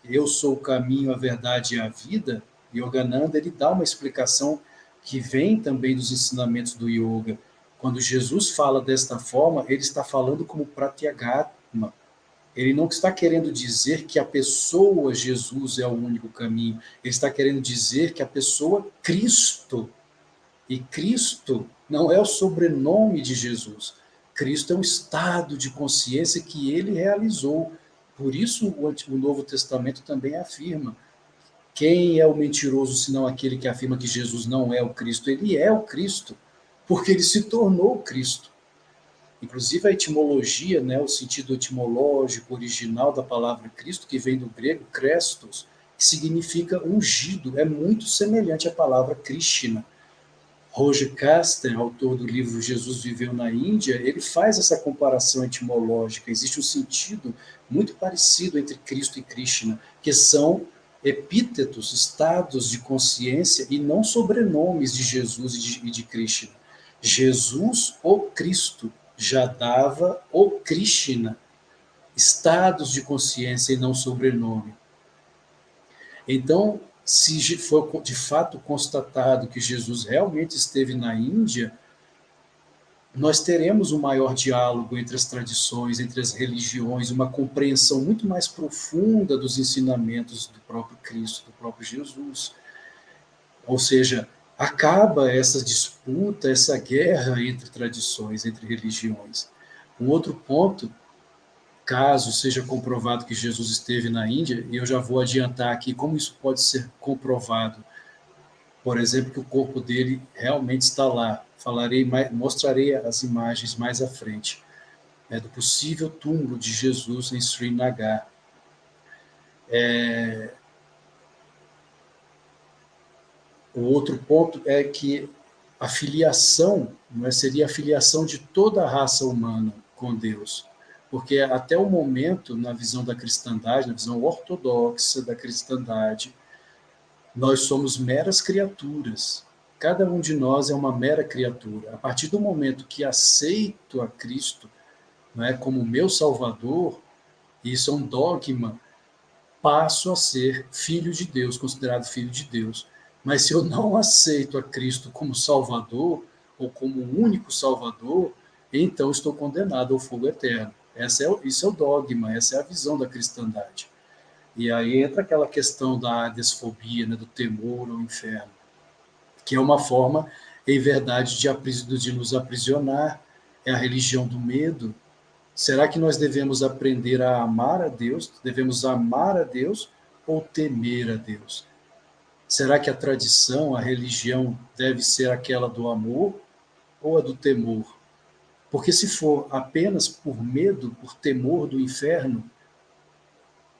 eu sou o caminho, a verdade e a vida, Yogananda, ele dá uma explicação que vem também dos ensinamentos do yoga. Quando Jesus fala desta forma, ele está falando como Pratyagatma. Ele não está querendo dizer que a pessoa Jesus é o único caminho. Ele está querendo dizer que a pessoa Cristo. E Cristo não é o sobrenome de Jesus. Cristo é um estado de consciência que ele realizou. Por isso o Novo Testamento também afirma: quem é o mentiroso senão aquele que afirma que Jesus não é o Cristo? Ele é o Cristo, porque ele se tornou o Cristo. Inclusive a etimologia, né, o sentido etimológico original da palavra Cristo, que vem do grego Christos, que significa ungido, é muito semelhante à palavra Krishna. Roger Caster, autor do livro Jesus Viveu na Índia, ele faz essa comparação etimológica. Existe um sentido muito parecido entre Cristo e Krishna, que são epítetos, estados de consciência e não sobrenomes de Jesus e de Krishna. Jesus, o Cristo, Jadava, o Krishna, estados de consciência e não sobrenome. Então, se for de fato constatado que Jesus realmente esteve na Índia, nós teremos um maior diálogo entre as tradições, entre as religiões, uma compreensão muito mais profunda dos ensinamentos do próprio Cristo, do próprio Jesus. Ou seja, acaba essa disputa, essa guerra entre tradições, entre religiões. Um outro ponto, caso seja comprovado que Jesus esteve na Índia, e eu já vou adiantar aqui como isso pode ser comprovado. Por exemplo, que o corpo dele realmente está lá. Mostrarei as imagens mais à frente, né, do possível túmulo de Jesus em Srinagar. O outro ponto é que a filiação, né, seria a filiação de toda a raça humana com Deus. Porque até o momento, na visão da cristandade, na visão ortodoxa da cristandade, nós somos meras criaturas. Cada um de nós é uma mera criatura. A partir do momento que aceito a Cristo, não é, como meu Salvador, isso é um dogma, passo a ser filho de Deus, considerado filho de Deus. Mas se eu não aceito a Cristo como Salvador, ou como o único Salvador, então estou condenado ao fogo eterno. Isso é o dogma, essa é a visão da cristandade. E aí entra aquela questão da adesfobia, né, do temor ao inferno, que é uma forma, em verdade, de nos aprisionar, é a religião do medo. Será que nós devemos aprender a amar a Deus? Devemos amar a Deus ou temer a Deus? Será que a tradição, a religião, deve ser aquela do amor ou a do temor? Porque se for apenas por medo, por temor do inferno,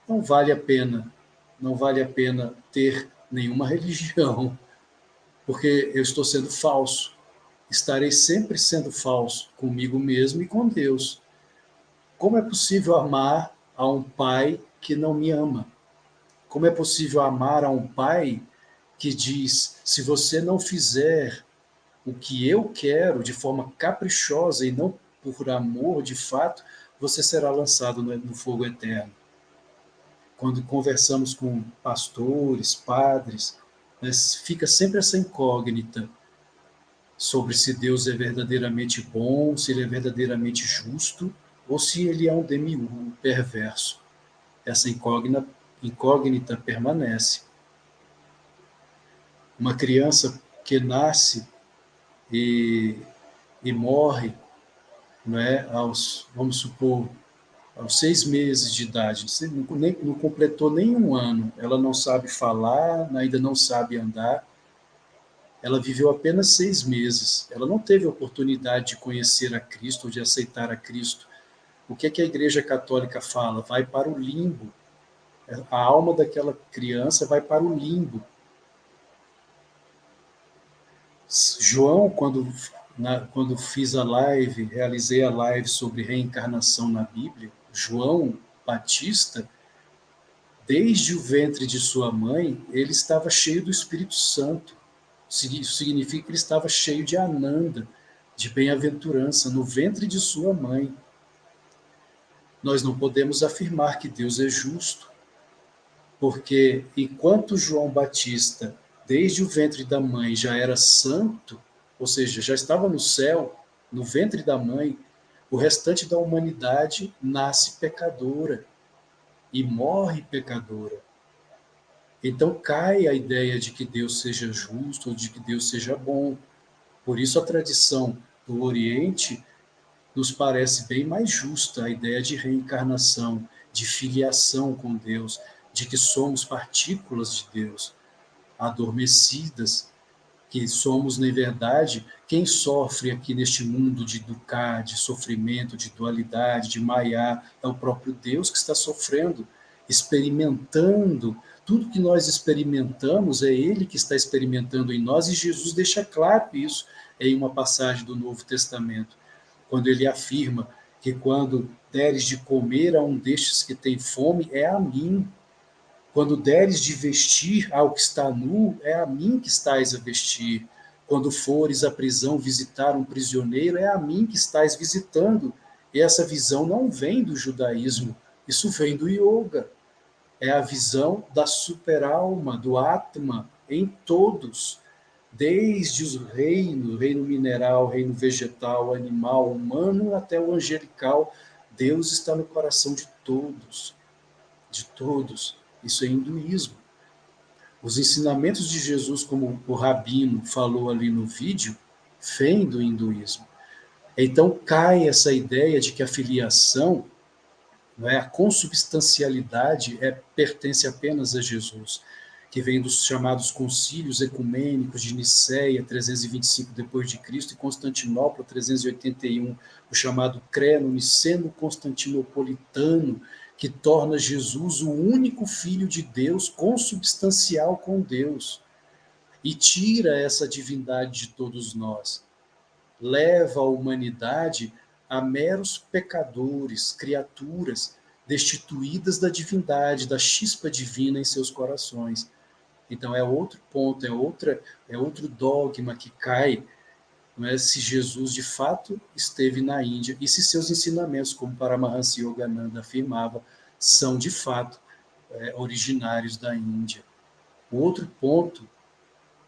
não vale a pena. Não vale a pena ter nenhuma religião, porque eu estou sendo falso. Estarei sempre sendo falso comigo mesmo e com Deus. Como é possível amar a um pai que não me ama? Como é possível amar a um pai que diz: se você não fizer o que eu quero de forma caprichosa e não por amor de fato, você será lançado no fogo eterno? Quando conversamos com pastores, padres, né, fica sempre essa incógnita sobre se Deus é verdadeiramente bom, se ele é verdadeiramente justo, ou se ele é um demiurgo perverso. Essa incógnita permanece. Uma criança que nasce e morre, não é, vamos supor, aos 6 meses de idade, não completou nem um ano, ela não sabe falar, ainda não sabe andar, ela viveu apenas 6 meses, ela não teve a oportunidade de conhecer a Cristo ou de aceitar a Cristo. O que é que a Igreja Católica fala? Vai para o limbo. A alma daquela criança vai para o limbo. João, quando fiz a live, realizei a live sobre reencarnação na Bíblia, João Batista, desde o ventre de sua mãe, ele estava cheio do Espírito Santo. Isso significa que ele estava cheio de Ananda, de bem-aventurança, no ventre de sua mãe. Nós não podemos afirmar que Deus é justo, porque enquanto João Batista, desde o ventre da mãe, já era santo, ou seja, já estava no céu, no ventre da mãe, o restante da humanidade nasce pecadora e morre pecadora. Então cai a ideia de que Deus seja justo ou de que Deus seja bom. Por isso a tradição do Oriente nos parece bem mais justa, a ideia de reencarnação, de filiação com Deus, de que somos partículas de Deus, adormecidas, que somos, na verdade, quem sofre aqui neste mundo de dukkha, de sofrimento, de dualidade, de maya, é o próprio Deus que está sofrendo, experimentando. Tudo que nós experimentamos é Ele que está experimentando em nós, e Jesus deixa claro isso em uma passagem do Novo Testamento, quando ele afirma que quando deres de comer a um destes que tem fome, é a mim. Quando deres de vestir ao que está nu, é a mim que estais a vestir. Quando fores à prisão visitar um prisioneiro, é a mim que estais visitando. E essa visão não vem do judaísmo, isso vem do yoga. É a visão da superalma, do Atma, em todos. Desde o reino mineral, reino vegetal, animal, humano, até o angelical, Deus está no coração de todos. De todos. Isso é hinduísmo. Os ensinamentos de Jesus, como o Rabino falou ali no vídeo, vêm do hinduísmo. Então cai essa ideia de que a filiação, a consubstancialidade, pertence apenas a Jesus, que vem dos chamados concílios ecumênicos de Niceia, 325 depois de Cristo, e Constantinopla, 381, o chamado Creno Niceno-Constantinopolitano, que torna Jesus o único Filho de Deus, consubstancial com Deus, e tira essa divindade de todos nós. Leva a humanidade a meros pecadores, criaturas destituídas da divindade, da chispa divina em seus corações. Então é outro ponto, é outro dogma que cai, não é, se Jesus de fato esteve na Índia e se seus ensinamentos, como Paramahansa Yogananda afirmava, são de fato originários da Índia. O outro ponto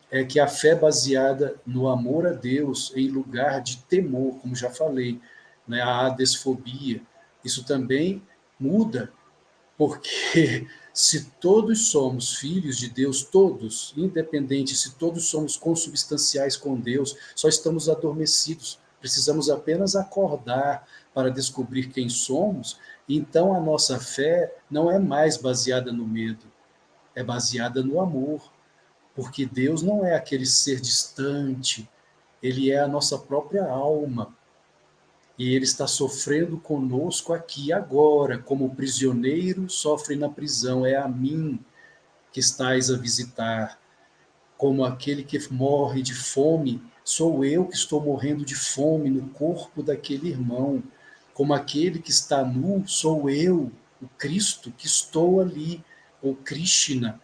é que a fé baseada no amor a Deus em lugar de temor, como já falei, né, a adesfobia, isso também muda, porque se todos somos filhos de Deus, todos, independente se todos somos consubstanciais com Deus, só estamos adormecidos, precisamos apenas acordar para descobrir quem somos, então a nossa fé não é mais baseada no medo, é baseada no amor, porque Deus não é aquele ser distante, ele é a nossa própria alma, e ele está sofrendo conosco aqui e agora, como o prisioneiro sofre na prisão. É a mim que estais a visitar. Como aquele que morre de fome, sou eu que estou morrendo de fome no corpo daquele irmão. Como aquele que está nu, sou eu, o Cristo, que estou ali, ou Krishna,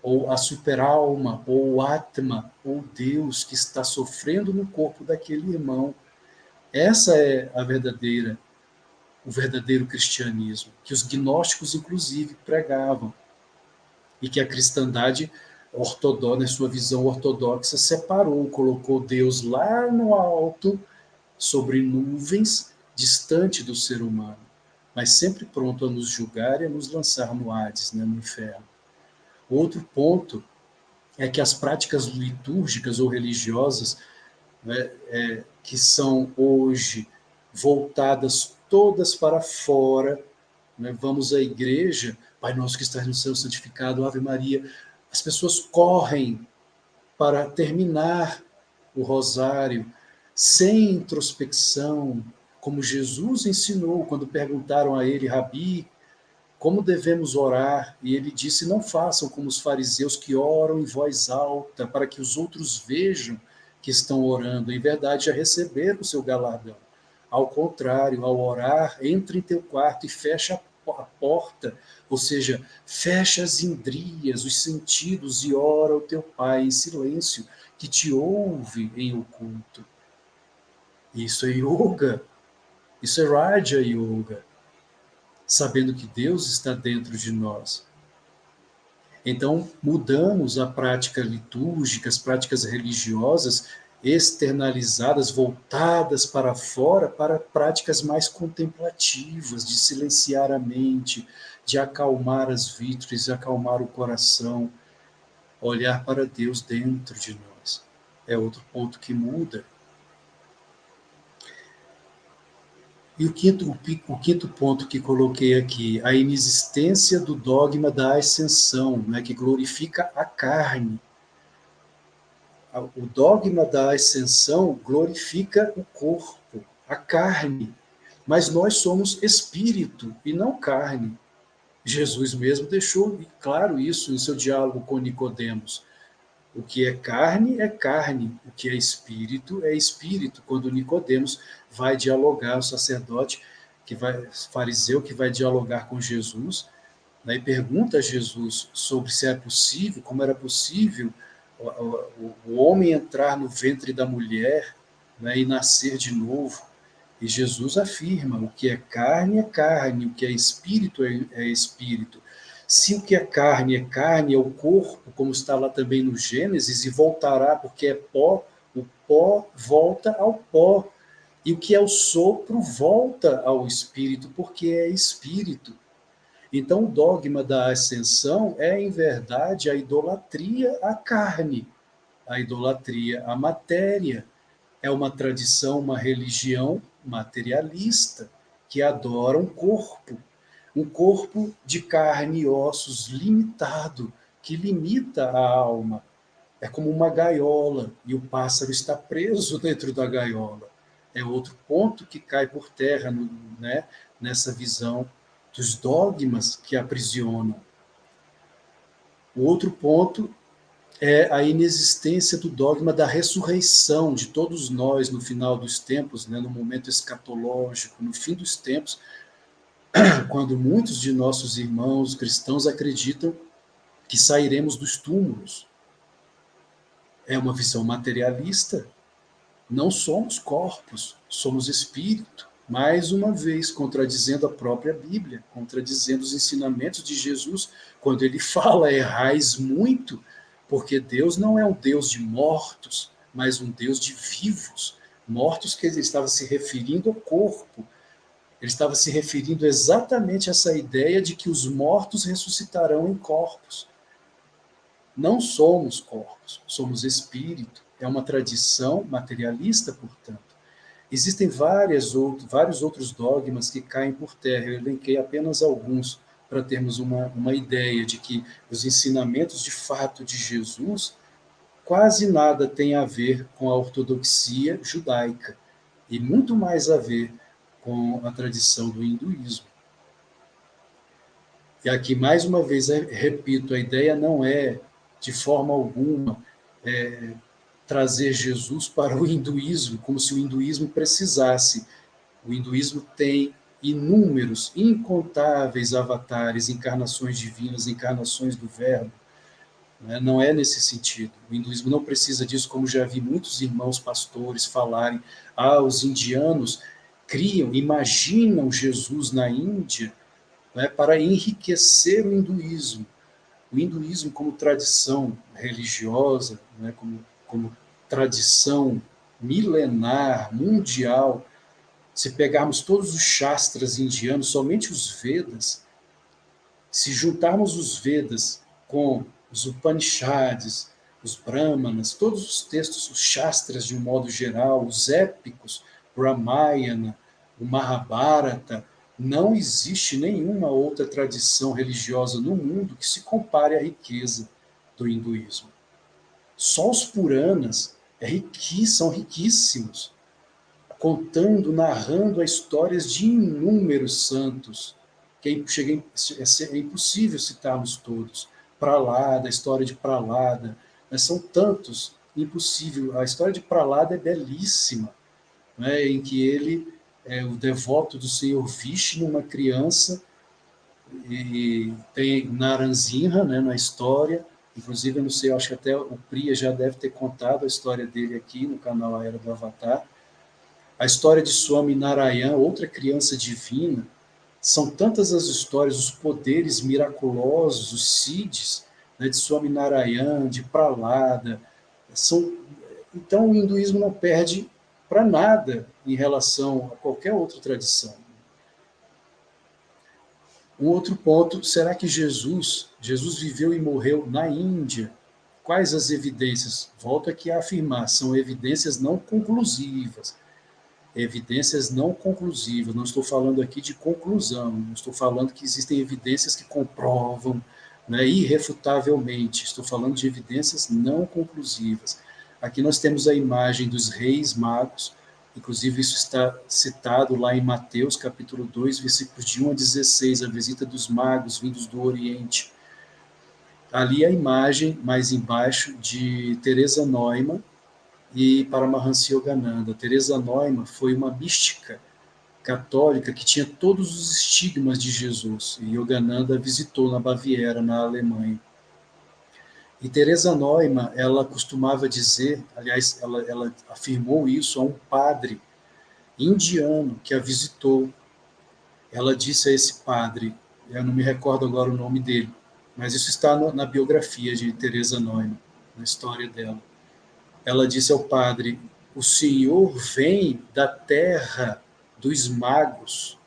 ou a superalma, ou o Atma, ou Deus que está sofrendo no corpo daquele irmão. Essa é o verdadeiro cristianismo, que os gnósticos, inclusive, pregavam, e que a cristandade ortodoxa, na sua visão ortodoxa, separou, colocou Deus lá no alto, sobre nuvens, distante do ser humano, mas sempre pronto a nos julgar e a nos lançar no Hades, né, no inferno. Outro ponto é que as práticas litúrgicas ou religiosas, né, que são hoje voltadas todas para fora, né? Vamos à igreja, Pai nosso que estás no céu, santificado, Ave Maria. As pessoas correm para terminar o rosário sem introspecção, como Jesus ensinou quando perguntaram a ele, Rabi, como devemos orar? E ele disse, não façam como os fariseus que oram em voz alta, para que os outros vejam que estão orando. Em verdade, já receberam o seu galardão. Ao contrário, ao orar, entra em teu quarto e fecha a porta, ou seja, fecha as indrias, os sentidos e ora ao teu Pai em silêncio, que te ouve em oculto. Isso é yoga, isso é Raja Yoga, sabendo que Deus está dentro de nós. Então, mudamos a prática litúrgica, as práticas religiosas externalizadas, voltadas para fora, para práticas mais contemplativas, de silenciar a mente, de acalmar as vítreas, acalmar o coração, olhar para Deus dentro de nós. É outro ponto que muda. E o quinto ponto que coloquei aqui, a inexistência do dogma da ascensão, né, que glorifica a carne. O dogma da ascensão glorifica o corpo, a carne, mas nós somos espírito e não carne. Jesus mesmo deixou claro isso em seu diálogo com Nicodemos. O que é carne, o que é espírito. Quando Nicodemos vai dialogar, o sacerdote, fariseu que vai dialogar com Jesus, né, e pergunta a Jesus sobre se é possível, como era possível o homem entrar no ventre da mulher, né, e nascer de novo. E Jesus afirma, o que é carne, o que é espírito, é espírito. Se o que é carne, é o corpo, como está lá também no Gênesis, e voltará porque é pó, o pó volta ao pó. E o que é o sopro volta ao espírito, porque é espírito. Então, o dogma da ascensão é, em verdade, a idolatria à carne, a idolatria à matéria. É uma tradição, uma religião materialista, que adora um corpo de carne e ossos limitado, que limita a alma. É como uma gaiola, e o pássaro está preso dentro da gaiola. É outro ponto que cai por terra, né, nessa visão dos dogmas que aprisionam. O outro ponto é a inexistência do dogma da ressurreição de todos nós no final dos tempos, né, no momento escatológico, no fim dos tempos, quando muitos de nossos irmãos cristãos acreditam que sairemos dos túmulos. É uma visão materialista. Não somos corpos, somos espírito. Mais uma vez, contradizendo a própria Bíblia, contradizendo os ensinamentos de Jesus, quando ele fala, errais muito, porque Deus não é um Deus de mortos, mas um Deus de vivos. Mortos que ele estava se referindo ao corpo. Ele estava se referindo exatamente a essa ideia de que os mortos ressuscitarão em corpos. Não somos corpos, somos espírito. É uma tradição materialista, portanto. Existem vários outros dogmas que caem por terra. Eu elenquei apenas alguns para termos uma ideia de que os ensinamentos de fato de Jesus quase nada tem a ver com a ortodoxia judaica e muito mais a ver com a tradição do hinduísmo. E aqui, mais uma vez, repito, a ideia não é, de forma alguma, trazer Jesus para o hinduísmo, como se o hinduísmo precisasse. O hinduísmo tem inúmeros, incontáveis avatares, encarnações divinas, encarnações do Verbo. Não é nesse sentido. O hinduísmo não precisa disso, como já vi muitos irmãos pastores falarem. Os indianos imaginam Jesus na Índia, para enriquecer o hinduísmo. O hinduísmo como tradição religiosa, como tradição milenar, mundial. Se pegarmos todos os Shastras indianos, somente os Vedas, se juntarmos os Vedas com os Upanishads, os Brahmanas, todos os textos, os Shastras de um modo geral, os épicos, Ramayana, o Mahabharata, não existe nenhuma outra tradição religiosa no mundo que se compare à riqueza do hinduísmo. Só os Puranas são riquíssimos, contando, narrando as histórias de inúmeros santos, que é impossível citarmos todos. Prahlada, a história de Prahlada, mas são tantos, impossível. A história de Prahlada é belíssima, né, em que ele é o devoto do Senhor Vishnu, uma criança, e tem Naranzinha, né, na história, inclusive, eu não sei, eu acho que até o Priya já deve ter contado a história dele aqui no canal A Era do Avatar. A história de Swami Narayan, outra criança divina, são tantas as histórias, os poderes miraculosos, os Siddhis, né, de Swami Narayan, de Prahlada. Então, o hinduísmo não perde para nada em relação a qualquer outra tradição. Um outro ponto, será que Jesus viveu e morreu na Índia? Quais as evidências? Volto aqui a afirmar, são evidências não conclusivas. Evidências não conclusivas, não estou falando aqui de conclusão, não estou falando que existem evidências que comprovam, né, irrefutavelmente, estou falando de evidências não conclusivas. Aqui nós temos a imagem dos reis magos, inclusive isso está citado lá em Mateus, capítulo 2, versículos de 1 a 16, a visita dos magos vindos do Oriente. Ali a imagem, mais embaixo, de Teresa Neumann e Paramahansa Yogananda. Teresa Neumann foi uma mística católica que tinha todos os estigmas de Jesus, e Yogananda visitou na Baviera, na Alemanha. E Teresa Neumann, ela costumava dizer, aliás, ela afirmou isso a um padre indiano que a visitou. Ela disse a esse padre, eu não me recordo agora o nome dele, mas isso está na biografia de Teresa Neumann, na história dela. Ela disse ao padre, o senhor vem da terra dos magos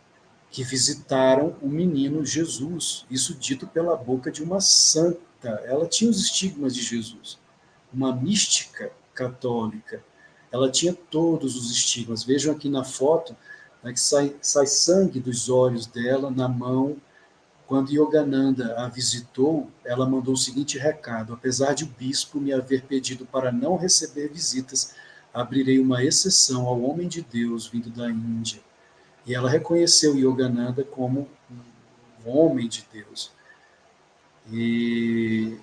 que visitaram o menino Jesus. Isso dito pela boca de uma santa. Ela tinha os estigmas de Jesus. Uma mística católica. Ela tinha todos os estigmas. Vejam aqui na foto, né, que sai sangue dos olhos dela, na mão. Quando Yogananda a visitou, ela mandou o seguinte recado: apesar de o bispo me haver pedido para não receber visitas, abrirei uma exceção ao homem de Deus vindo da Índia. E ela reconheceu Yogananda como um homem de Deus. E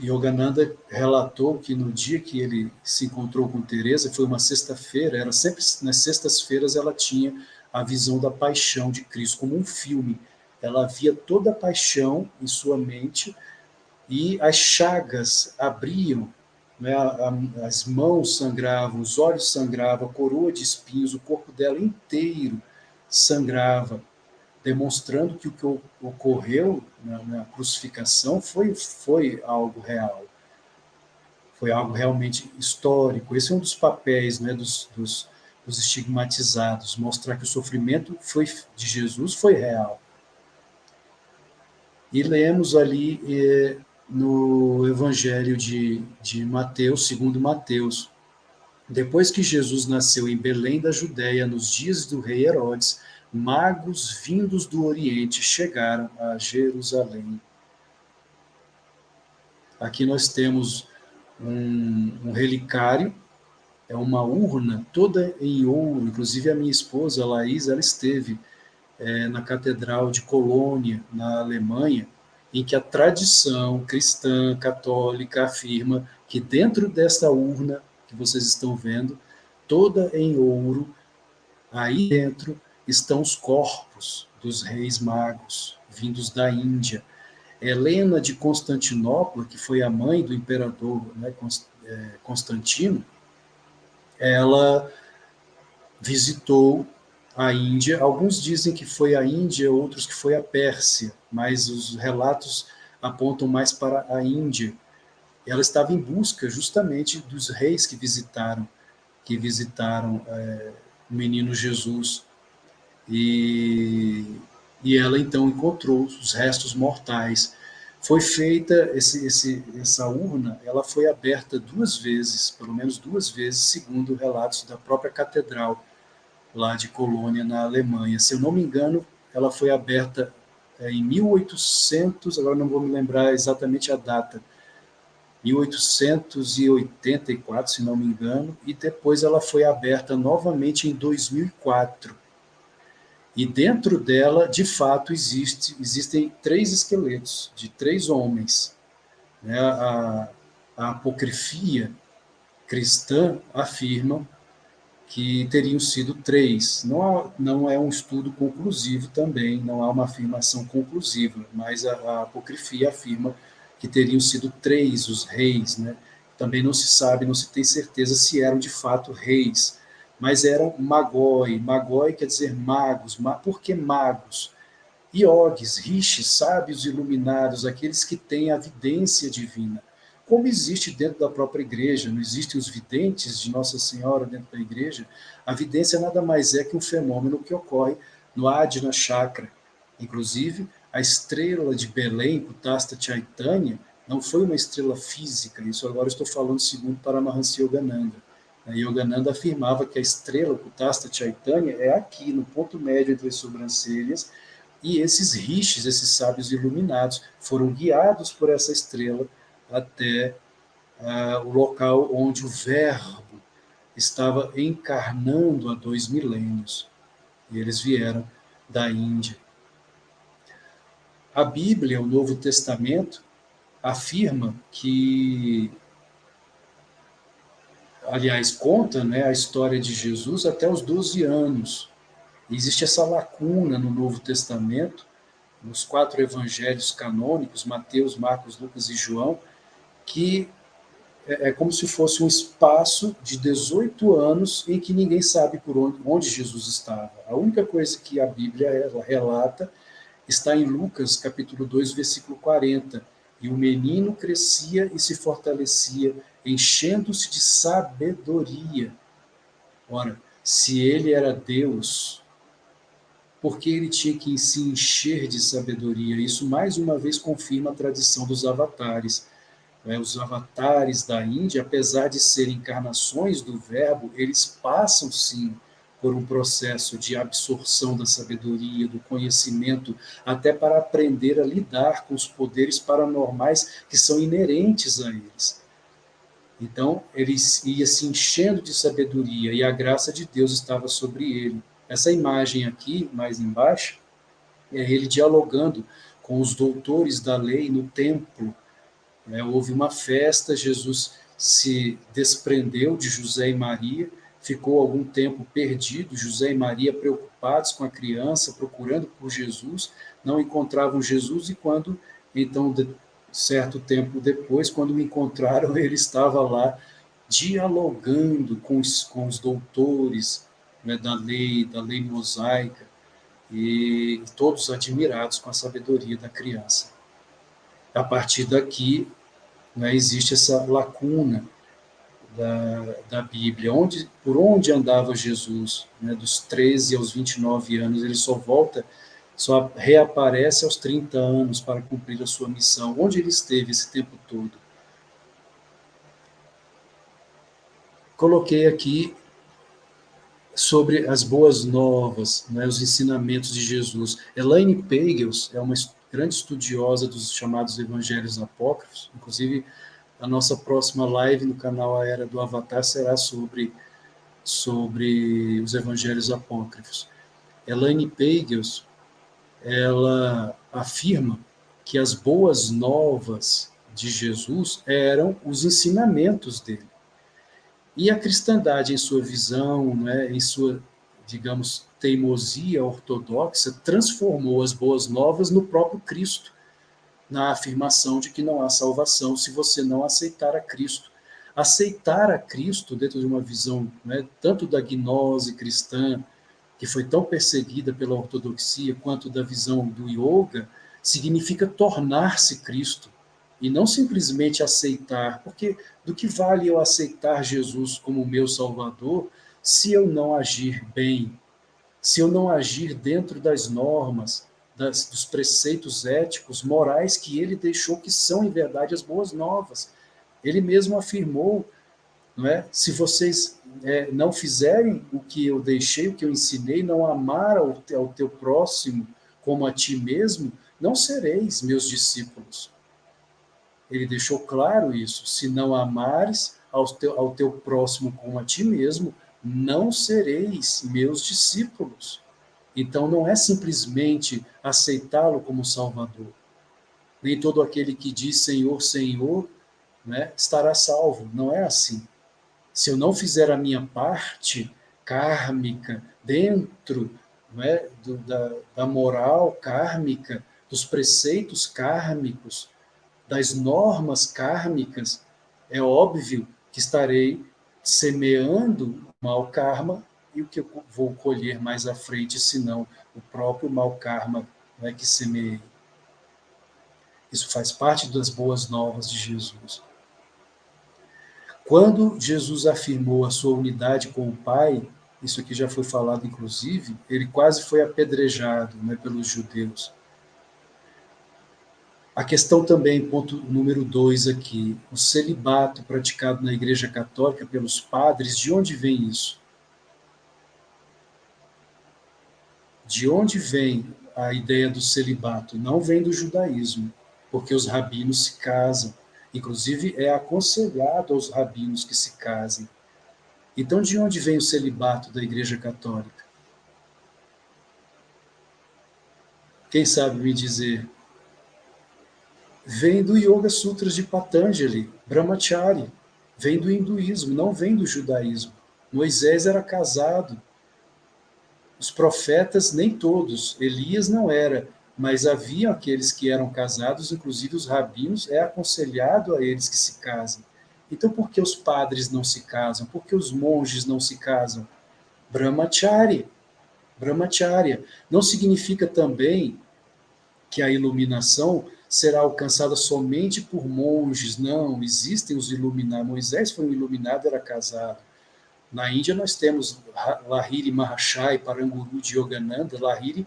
Yogananda relatou que no dia que ele se encontrou com Teresa, foi uma sexta-feira, era sempre nas sextas-feiras ela tinha a visão da paixão de Cristo, como um filme. Ela via toda a paixão em sua mente e as chagas abriam, né, as mãos sangravam, os olhos sangravam, a coroa de espinhos, o corpo dela inteiro sangrava, demonstrando que o que ocorreu na crucificação foi algo real. Foi algo realmente histórico. Esse é um dos papéis, né, dos estigmatizados, mostrar que o sofrimento de Jesus foi real. E lemos ali no Evangelho de Mateus, segundo Mateus, depois que Jesus nasceu em Belém da Judéia, nos dias do rei Herodes, magos vindos do Oriente chegaram a Jerusalém. Aqui nós temos um relicário, é uma urna toda em ouro, inclusive a minha esposa, Laís, ela esteve na Catedral de Colônia, na Alemanha, em que a tradição cristã, católica, afirma que dentro desta urna que vocês estão vendo, toda em ouro, aí dentro estão os corpos dos reis magos, vindos da Índia. Helena de Constantinopla, que foi a mãe do imperador, né, Constantino, ela visitou a Índia. Alguns dizem que foi a Índia, outros que foi a Pérsia, mas os relatos apontam mais para a Índia. Ela estava em busca justamente dos reis que visitaram o menino Jesus. E ela então encontrou os restos mortais. Foi feita essa urna, ela foi aberta 2 vezes, pelo menos 2 vezes, segundo relatos da própria catedral, lá de Colônia, na Alemanha. Se eu não me engano, ela foi aberta em 1800, agora não vou me lembrar exatamente a data, 1884, se não me engano, e depois ela foi aberta novamente em 2004. E dentro dela, de fato, existem 3 esqueletos de 3 homens. Né? A apocrifia cristã afirma que teriam sido 3. Não é um estudo conclusivo também, não há uma afirmação conclusiva, mas a apocrifia afirma que teriam sido 3 os reis. Né? Também não se sabe, não se tem certeza se eram de fato reis, mas eram magoi. Magoi quer dizer magos. Por que magos? Iogues, rishis, sábios iluminados, aqueles que têm a vidência divina. Como existe dentro da própria igreja, não existem os videntes de Nossa Senhora dentro da igreja, a vidência nada mais é que um fenômeno que ocorre no Adina Chakra. Inclusive, a estrela de Belém, Kutasta Chaitanya, não foi uma estrela física, isso agora estou falando segundo Paramahansa Yogananda. A Yogananda afirmava que a estrela Kutasta Chaitanya é aqui, no ponto médio entre as sobrancelhas, e esses rishis, esses sábios iluminados, foram guiados por essa estrela até o local onde o Verbo estava encarnando há 2 milênios. E eles vieram da Índia. A Bíblia, o Novo Testamento, afirma que, aliás, conta, né, a história de Jesus até os 12 anos. E existe essa lacuna no Novo Testamento, nos 4 evangelhos canônicos, Mateus, Marcos, Lucas e João, que é como se fosse um espaço de 18 anos em que ninguém sabe por onde Jesus estava. A única coisa que a Bíblia relata está em Lucas, capítulo 2, versículo 40. E o menino crescia e se fortalecia, enchendo-se de sabedoria. Ora, se ele era Deus, porque ele tinha que se encher de sabedoria? Isso mais uma vez confirma a tradição dos avatares. Os avatares da Índia, apesar de serem encarnações do Verbo, eles passam sim por um processo de absorção da sabedoria, do conhecimento, até para aprender a lidar com os poderes paranormais que são inerentes a eles. Então, ele ia se enchendo de sabedoria e a graça de Deus estava sobre ele. Essa imagem aqui, mais embaixo, é ele dialogando com os doutores da lei no templo. Houve uma festa, Jesus se desprendeu de José e Maria, ficou algum tempo perdido, José e Maria preocupados com a criança, procurando por Jesus, não encontravam Jesus, e quando, então, certo tempo depois, quando o encontraram, ele estava lá dialogando com os doutores, né, da lei mosaica, e todos admirados com a sabedoria da criança. A partir daqui, né, existe essa lacuna da Bíblia. Por onde andava Jesus? Né, dos 13 aos 29 anos, ele só reaparece aos 30 anos para cumprir a sua missão. Onde ele esteve esse tempo todo? Coloquei aqui sobre as boas novas, né, os ensinamentos de Jesus. Elaine Pagels é uma grande estudiosa dos chamados evangelhos apócrifos, inclusive a nossa próxima live no canal A Era do Avatar será sobre os evangelhos apócrifos. Elaine Pagels, ela afirma que as boas novas de Jesus eram os ensinamentos dele. E a cristandade, em sua visão, né, em sua, digamos, teimosia ortodoxa, transformou as boas novas no próprio Cristo, na afirmação de que não há salvação se você não aceitar a Cristo. Aceitar a Cristo, dentro de uma visão, né, tanto da gnose cristã, que foi tão perseguida pela ortodoxia, quanto da visão do yoga, significa tornar-se Cristo, e não simplesmente aceitar, porque do que vale eu aceitar Jesus como meu Salvador se eu não agir bem, se eu não agir dentro das normas, dos preceitos éticos, morais que ele deixou, que são, em verdade, as boas novas. Ele mesmo afirmou não é? Se vocês não fizerem o que eu deixei, o que eu ensinei, não amar ao teu próximo como a ti mesmo, não sereis meus discípulos. Ele deixou claro isso. Se não amares ao teu próximo como a ti mesmo, não sereis meus discípulos. Então não é simplesmente aceitá-lo como Salvador. Nem todo aquele que diz Senhor, Senhor, né, estará salvo. Não é assim. Se eu não fizer a minha parte kármica dentro, né, da moral kármica, dos preceitos kármicos, das normas kármicas, é óbvio que estarei semeando mau karma e o que eu vou colher mais à frente, senão o próprio mau karma, né, que semeei. Isso faz parte das boas novas de Jesus. Quando Jesus afirmou a sua unidade com o Pai, isso aqui já foi falado inclusive, ele quase foi apedrejado, né, pelos judeus. A questão também, ponto número 2 aqui, o celibato praticado na Igreja Católica pelos padres, de onde vem isso? De onde vem a ideia do celibato? Não vem do judaísmo, porque os rabinos se casam. Inclusive, é aconselhado aos rabinos que se casem. Então, de onde vem o celibato da Igreja Católica? Quem sabe me dizer? Vem do Yoga Sutras de Patanjali, Brahmachari. Vem do hinduísmo, não vem do judaísmo. Moisés era casado. Os profetas, nem todos. Elias não era, mas havia aqueles que eram casados, inclusive os rabinos, é aconselhado a eles que se casem. Então, por que os padres não se casam? Por que os monges não se casam? Brahmacharya. Brahmacharya. Não significa também que a iluminação será alcançada somente por monges. Não, existem os iluminados. Moisés foi um iluminado, era casado. Na Índia nós temos Lahiri Mahashaya, Paranguru de Yogananda. Lahiri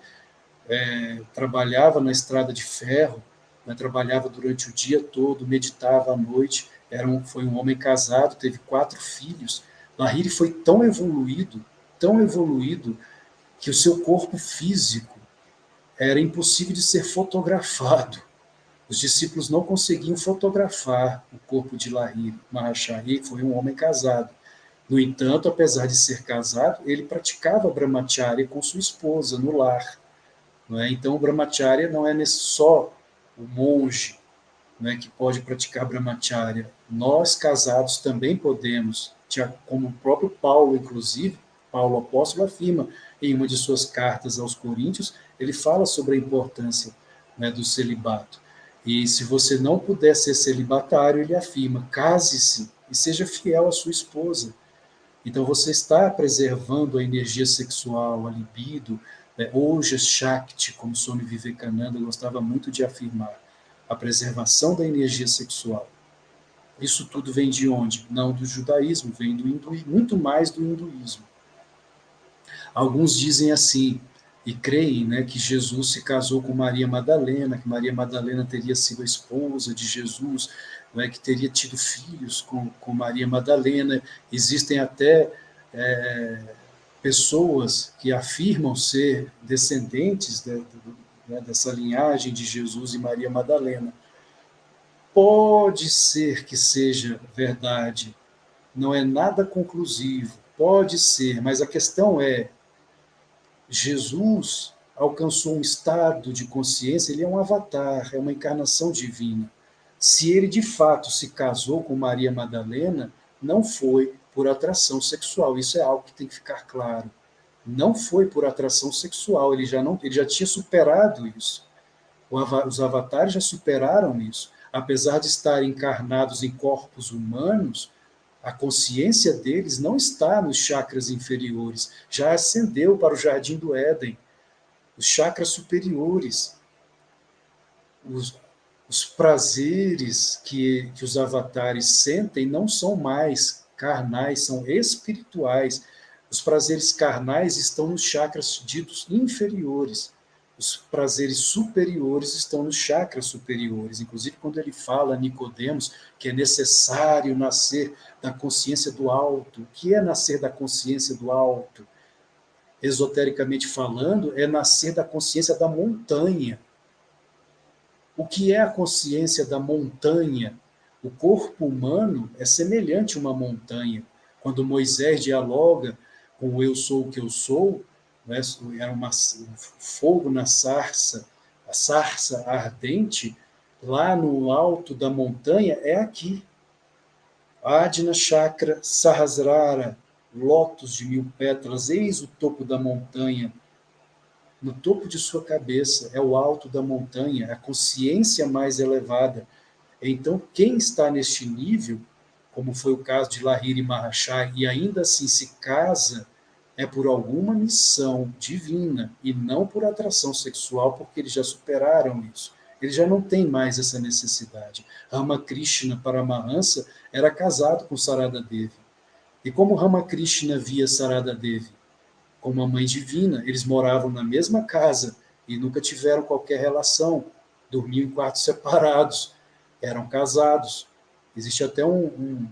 trabalhava na estrada de ferro, né, trabalhava durante o dia todo, meditava à noite, foi um homem casado, teve 4 filhos. Lahiri foi tão evoluído, que o seu corpo físico era impossível de ser fotografado. Os discípulos não conseguiam fotografar o corpo de Lahiri Mahashaya, foi um homem casado. No entanto, apesar de ser casado, ele praticava Brahmacharya com sua esposa no lar. Não é? Então, o Brahmacharya não é só o monge, não é, que pode praticar Brahmacharya. Nós, casados, também podemos, como o próprio Paulo, inclusive, Paulo apóstolo afirma em uma de suas cartas aos Coríntios, ele fala sobre a importância, né, do celibato. E se você não puder ser celibatário, ele afirma, case-se e seja fiel à sua esposa. Então você está preservando a energia sexual, a libido, né, Oja Shakti, como Swami Vivekananda gostava muito de afirmar, a preservação da energia sexual. Isso tudo vem de onde? Não do judaísmo, vem do hinduísmo, muito mais do hinduísmo. Alguns dizem assim, e creem, né, que Jesus se casou com Maria Madalena, que Maria Madalena teria sido a esposa de Jesus, né, que teria tido filhos com Maria Madalena. Existem até pessoas que afirmam ser descendentes dessa linhagem de Jesus e Maria Madalena. Pode ser que seja verdade, não é nada conclusivo, pode ser, mas a questão é, Jesus alcançou um estado de consciência, ele é um avatar, é uma encarnação divina. Se ele de fato se casou com Maria Madalena, não foi por atração sexual, isso é algo que tem que ficar claro. Não foi por atração sexual, ele já tinha superado isso. Os avatares já superaram isso. Apesar de estarem encarnados em corpos humanos, a consciência deles não está nos chakras inferiores, já ascendeu para o jardim do Éden, os chakras superiores. Os prazeres que os avatares sentem não são mais carnais, são espirituais. Os prazeres carnais estão nos chakras ditos inferiores. os prazeres superiores estão nos chakras superiores. Inclusive, quando ele fala a Nicodemos que é necessário nascer da consciência do alto. O que é nascer da consciência do alto? Esotericamente falando, é nascer da consciência da montanha. O que é a consciência da montanha? O corpo humano é semelhante a uma montanha. Quando Moisés dialoga com o eu sou o que eu sou, né, era um fogo na sarça, a sarça ardente, lá no alto da montanha é aqui. Adna Chakra Sahasrara, lótus de 1000 pétalas, eis o topo da montanha. No topo de sua cabeça é o alto da montanha, a consciência mais elevada. Então, quem está neste nível, como foi o caso de Lahiri Maharaja, e ainda assim se casa, é por alguma missão divina e não por atração sexual, porque eles já superaram isso. Eles já não têm mais essa necessidade. Ramakrishna Paramahansa era casado com Sarada Devi. E como Ramakrishna via Sarada Devi? Como a mãe divina, eles moravam na mesma casa e nunca tiveram qualquer relação, dormiam em quartos separados, eram casados. Existe até um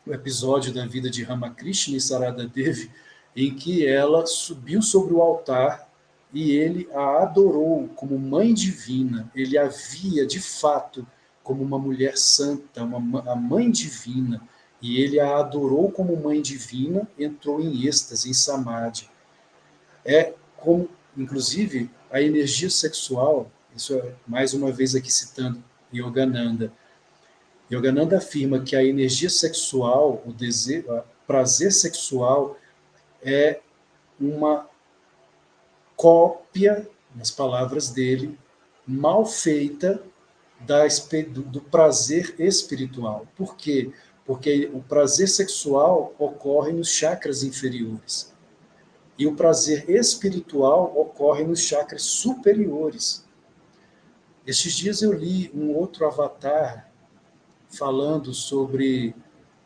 episódio da vida de Ramakrishna e Sarada Devi, em que ela subiu sobre o altar e ele a adorou como mãe divina. Ele a via, de fato, como uma mulher santa, a mãe divina. E ele a adorou como mãe divina, entrou em êxtase, em samadhi. É como, inclusive, a energia sexual, isso é mais uma vez aqui citando Yogananda. Yogananda afirma que a energia sexual, o desejo, o prazer sexual é uma cópia, nas palavras dele, mal feita do prazer espiritual. Por quê? Porque o prazer sexual ocorre nos chakras inferiores. E o prazer espiritual ocorre nos chakras superiores. Estes dias eu li um outro avatar falando sobre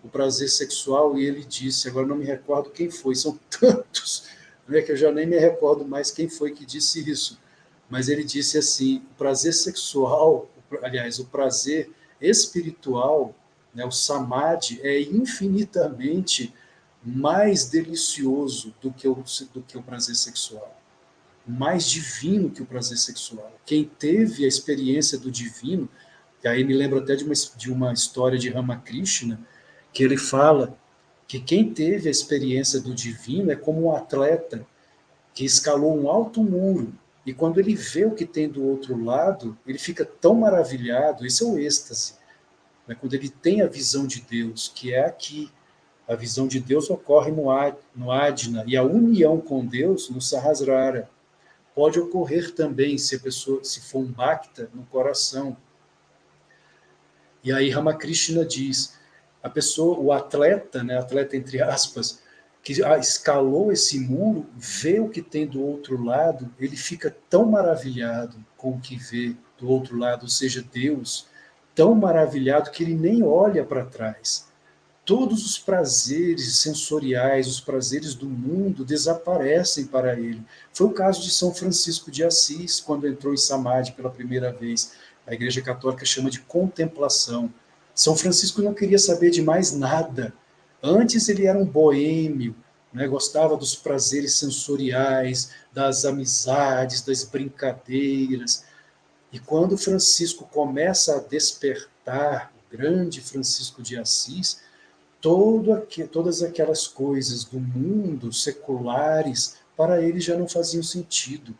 o prazer sexual e ele disse, agora não me recordo quem foi, são tantos, né, que eu já nem me recordo mais quem foi que disse isso, mas ele disse assim, o prazer sexual, aliás, o prazer espiritual, né, o samadhi, é infinitamente mais delicioso do que o prazer sexual, mais divino que o prazer sexual. Quem teve a experiência do divino, e aí me lembro até de uma história de Ramakrishna, que ele fala que quem teve a experiência do divino é como um atleta que escalou um alto muro, e quando ele vê o que tem do outro lado, ele fica tão maravilhado, esse é o êxtase, né? Quando ele tem a visão de Deus, que é aqui. A visão de Deus ocorre no Adna, e a união com Deus no Sahasrara. Pode ocorrer também se a pessoa, se for um bhakta, no coração. E aí Ramakrishna diz, a pessoa, o atleta, né, atleta entre aspas, que escalou esse muro, vê o que tem do outro lado, ele fica tão maravilhado com o que vê do outro lado, ou seja, Deus, tão maravilhado que ele nem olha para trás. Todos os prazeres sensoriais, os prazeres do mundo desaparecem para ele. Foi o caso de São Francisco de Assis, quando entrou em Samadhi pela primeira vez. A Igreja Católica chama de contemplação. São Francisco não queria saber de mais nada. Antes ele era um boêmio, né? Gostava dos prazeres sensoriais, das amizades, das brincadeiras. E quando Francisco começa a despertar, o grande Francisco de Assis, todas aquelas coisas do mundo seculares, para ele já não faziam sentido.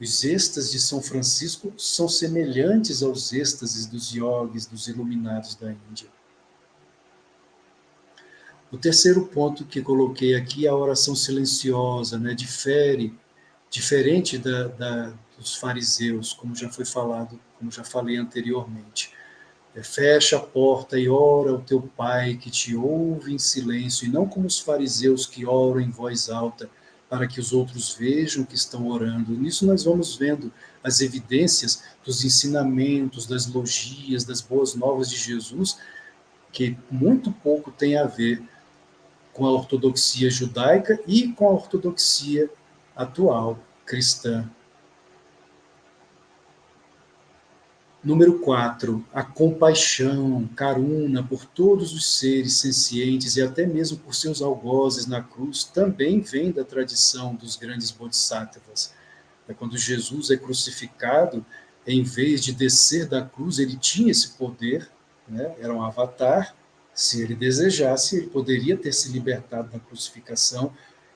Os êxtases de São Francisco são semelhantes aos êxtases dos yogis, dos iluminados da Índia. O terceiro ponto que coloquei aqui é a oração silenciosa, né? Diferente dos fariseus, como já foi falado, como já falei anteriormente. Fecha a porta e ora ao teu Pai que te ouve em silêncio, e não como os fariseus que oram em voz alta, para que os outros vejam que estão orando. Nisso nós vamos vendo as evidências dos ensinamentos, das logias, das boas novas de Jesus, que muito pouco tem a ver com a ortodoxia judaica e com a ortodoxia atual. cristã. Número 4, a compaixão, karuna, por todos os seres sencientes e até mesmo por seus algozes na cruz, também vem da tradição dos grandes bodhisattvas. Quando Jesus é crucificado, em vez de descer da cruz, ele tinha esse poder, né? Era um avatar. Se ele desejasse, ele poderia ter se libertado da crucificação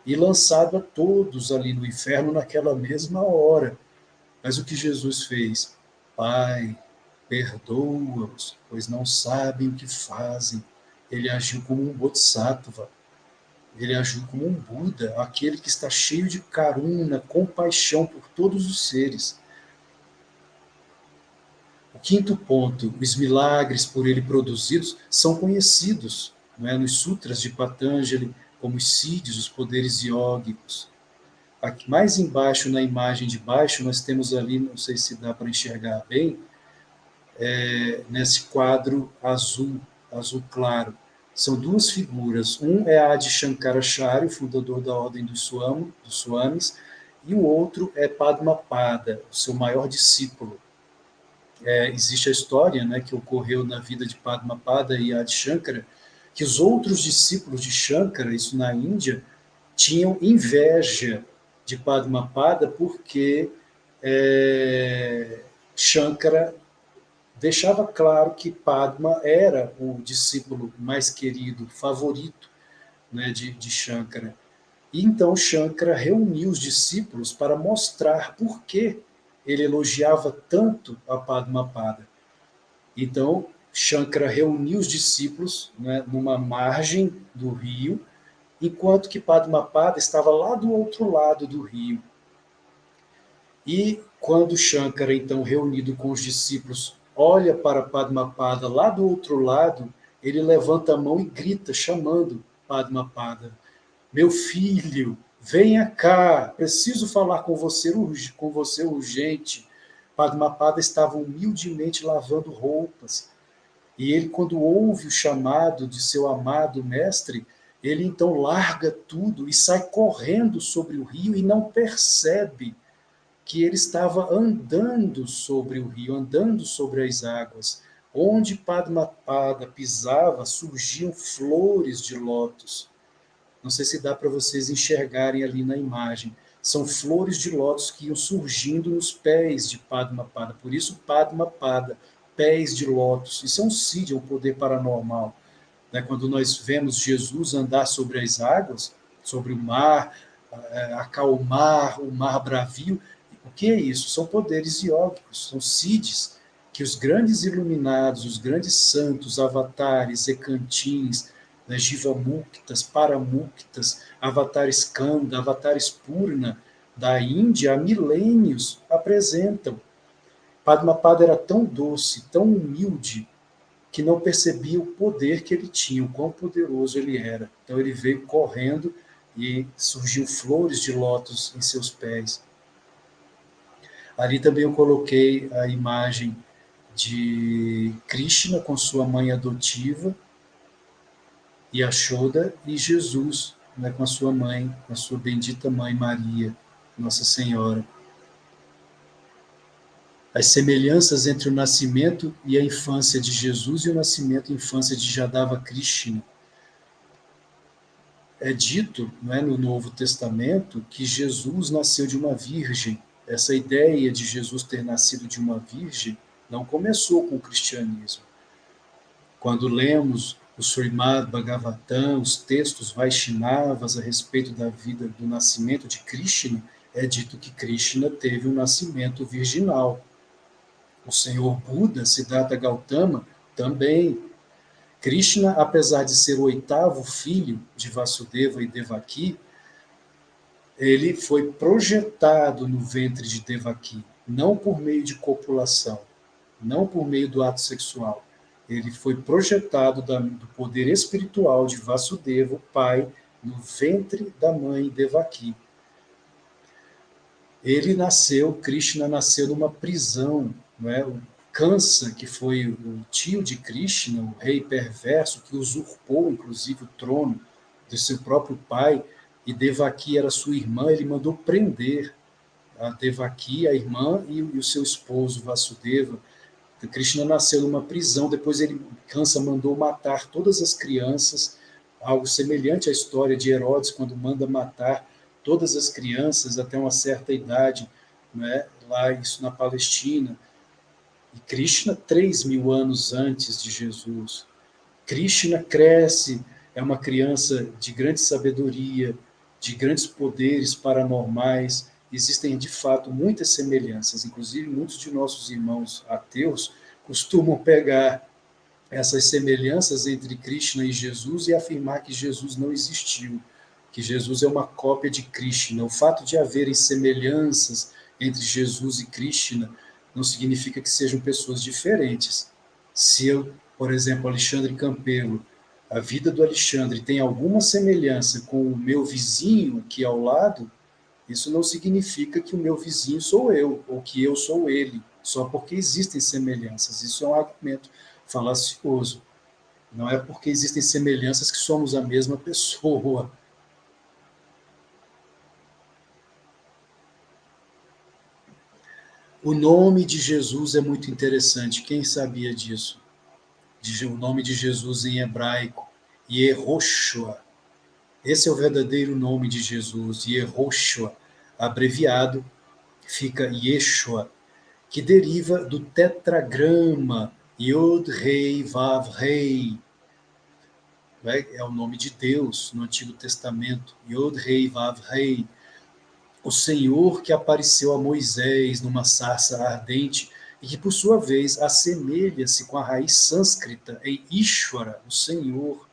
e lançado a todos ali no inferno naquela mesma hora. Mas o que Jesus fez? Pai, perdoa-os, pois não sabem o que fazem. Ele agiu como um bodhisattva. Ele agiu como um Buda, aquele que está cheio de karuna, compaixão por todos os seres. O quinto ponto, os milagres por ele produzidos são conhecidos, não é? Nos sutras de Patanjali, como os siddhis, os poderes iógicos. Aqui, mais embaixo, na imagem de baixo, nós temos ali, não sei se dá para enxergar bem, nesse quadro azul, azul claro. São duas figuras. Um é Adi Shankaracharya, o fundador da Ordem dos Swamis, e o outro é Padmapada, o seu maior discípulo. Existe a história, né, que ocorreu na vida de Padmapada e Adi Shankara, que os outros discípulos de Shankara, isso na Índia, tinham inveja de Padmapada porque Shankara deixava claro que Padma era o discípulo mais querido, favorito, né, de Shankara. E então Shankara reuniu os discípulos para mostrar por que ele elogiava tanto a Padmapada. Então Shankara reuniu os discípulos, né, numa margem do rio, enquanto que Padmapada estava lá do outro lado do rio. E quando Shankara, então, reunido com os discípulos, olha para Padmapada lá do outro lado, ele levanta a mão e grita, chamando Padmapada: meu filho, venha cá, preciso falar com você urgente. Padmapada estava humildemente lavando roupas. E ele, quando ouve o chamado de seu amado mestre, ele então larga tudo e sai correndo sobre o rio e não percebe que ele estava andando sobre o rio, andando sobre as águas. Onde Padmapada pisava, surgiam flores de lótus. Não sei se dá para vocês enxergarem ali na imagem. São flores de lótus que iam surgindo nos pés de Padmapada. Por isso, Padmapada, pés de lótus. Isso é um siddhi, um poder paranormal. Quando nós vemos Jesus andar sobre as águas, sobre o mar, acalmar o mar bravio, o que é isso? São poderes iógicos, são siddhis que os grandes iluminados, os grandes santos, avatares, ekantins, Jivamuktas, Paramuktas, avatares Skanda, avatares Purna, da Índia há milênios apresentam. Padmapada era tão doce, tão humilde, que não percebia o poder que ele tinha, o quão poderoso ele era. Então ele veio correndo e surgiu flores de lótus em seus pés. Ali também eu coloquei a imagem de Krishna com sua mãe adotiva, Yashoda, e Jesus, né, com a sua mãe, com a sua bendita mãe Maria, Nossa Senhora. As semelhanças entre o nascimento e a infância de Jesus e o nascimento e infância de Jadava Krishna. É dito, não é, no Novo Testamento que Jesus nasceu de uma virgem. Essa ideia de Jesus ter nascido de uma virgem não começou com o cristianismo. Quando lemos o Srimad Bhagavatam, os textos Vaishnavas a respeito da vida, do nascimento de Krishna, é dito que Krishna teve um nascimento virginal. O Senhor Buda, Siddhartha Gautama, também. Krishna, apesar de ser o 8º filho de Vasudeva e Devaki, ele foi projetado no ventre de Devaki, não por meio de copulação, não por meio do ato sexual. Ele foi projetado do poder espiritual de Vasudeva, o pai, no ventre da mãe Devaki. Krishna nasceu numa prisão, não é? O Kansa, que foi o tio de Krishna, o rei perverso, que usurpou, inclusive, o trono de seu próprio pai, e Devaki era sua irmã, ele mandou prender. a Devaki, a irmã, e o seu esposo, Vasudeva. Krishna nasceu numa prisão, depois Kansa mandou matar todas as crianças, algo semelhante à história de Herodes, quando manda matar todas as crianças até uma certa idade, né? Lá, isso na Palestina. E Krishna, 3.000 anos antes de Jesus. Krishna cresce, é uma criança de grande sabedoria, de grandes poderes paranormais. Existem, de fato, muitas semelhanças. Inclusive, muitos de nossos irmãos ateus costumam pegar essas semelhanças entre Krishna e Jesus e afirmar que Jesus não existiu, que Jesus é uma cópia de Krishna. O fato de haverem semelhanças entre Jesus e Krishna não significa que sejam pessoas diferentes. Se eu, por exemplo, Alexandre Campelo, a vida do Alexandre tem alguma semelhança com o meu vizinho aqui ao lado, isso não significa que o meu vizinho sou eu, ou que eu sou ele, só porque existem semelhanças. Isso é um argumento falacioso. Não é porque existem semelhanças que somos a mesma pessoa. O nome de Jesus é muito interessante. Quem sabia disso? O nome de Jesus em hebraico, Yehoshua. Esse é o verdadeiro nome de Jesus, Yehoshua. Abreviado, fica Yeshua, que deriva do tetragrama Yod, Rei, Vav, Rei. É o nome de Deus no Antigo Testamento, Yod, Rei, Vav, Rei. O Senhor que apareceu a Moisés numa sarça ardente e que, por sua vez, assemelha-se com a raiz sânscrita em Ishvara, o Senhor.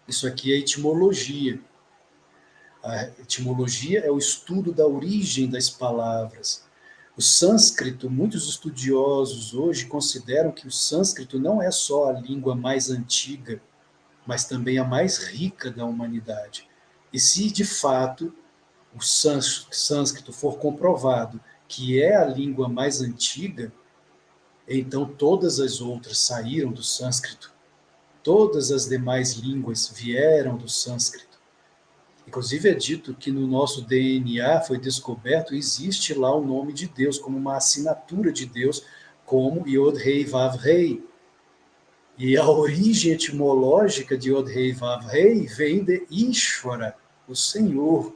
Isso aqui é etimologia. A etimologia é o estudo da origem das palavras. O sânscrito, muitos estudiosos hoje consideram que o sânscrito não é só a língua mais antiga, mas também a mais rica da humanidade. E se, de fato, o sânscrito for comprovado que é a língua mais antiga, então todas as outras saíram do sânscrito. Todas as demais línguas vieram do sânscrito. Inclusive é dito que no nosso DNA foi descoberto, existe lá o nome de Deus, como uma assinatura de Deus, como Yod Rei Vav Rei. E a origem etimológica de Yod Rei Vav Rei vem de Ishvara, o Senhor.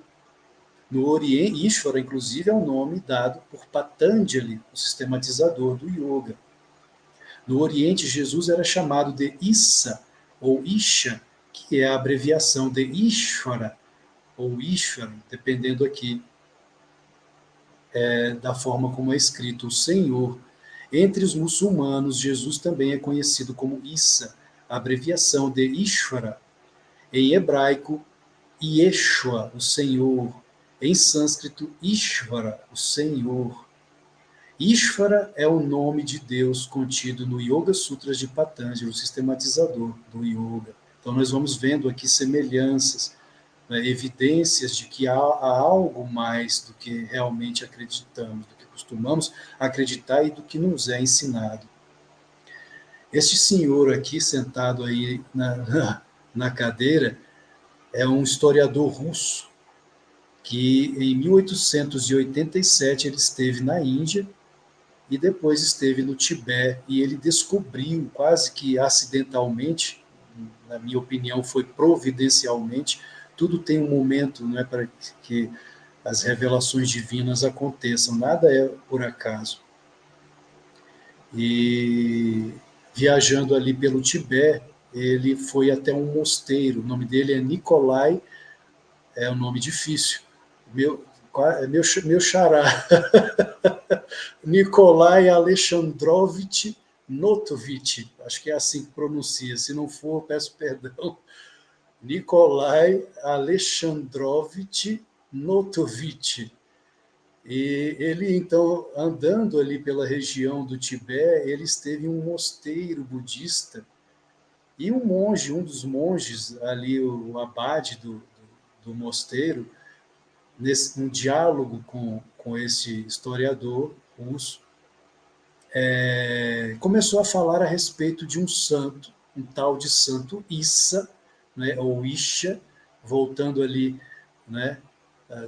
No Oriente, Ishvara, inclusive, é o nome dado por Patanjali, o sistematizador do yoga. No Oriente, Jesus era chamado de Issa, ou Isha, que é a abreviação de Ishvara, ou Ishvara, dependendo aqui da forma como é escrito, o Senhor. Entre os muçulmanos, Jesus também é conhecido como Issa, a abreviação de Ishvara. Em hebraico, Yeshua, o Senhor. Em sânscrito, Ishvara, o Senhor. Ishvara é o nome de Deus contido no Yoga Sutras de Patanjali, o sistematizador do yoga. Então nós vamos vendo aqui semelhanças, né, evidências de que há algo mais do que realmente acreditamos, do que costumamos acreditar e do que nos é ensinado. Este senhor aqui, sentado aí na cadeira, é um historiador russo, que em 1887 ele esteve na Índia e depois esteve no Tibete, e ele descobriu, quase que acidentalmente, na minha opinião foi providencialmente, tudo tem um momento, não é, para que as revelações divinas aconteçam, nada é por acaso. E viajando ali pelo Tibete, ele foi até um mosteiro, o nome dele é Nikolai, é um nome difícil, meu xará, Nikolai Alexandrovich Notovich, acho que é assim que pronuncia, se não for, peço perdão, Nikolai Alexandrovich Notovich. E ele, então, andando ali pela região do Tibete, ele esteve em um mosteiro budista, e um monge, um dos monges ali, o abade do mosteiro, num diálogo com esse historiador russo, começou a falar a respeito de um santo, um tal de Santo Issa, né, ou Isha, voltando ali, né,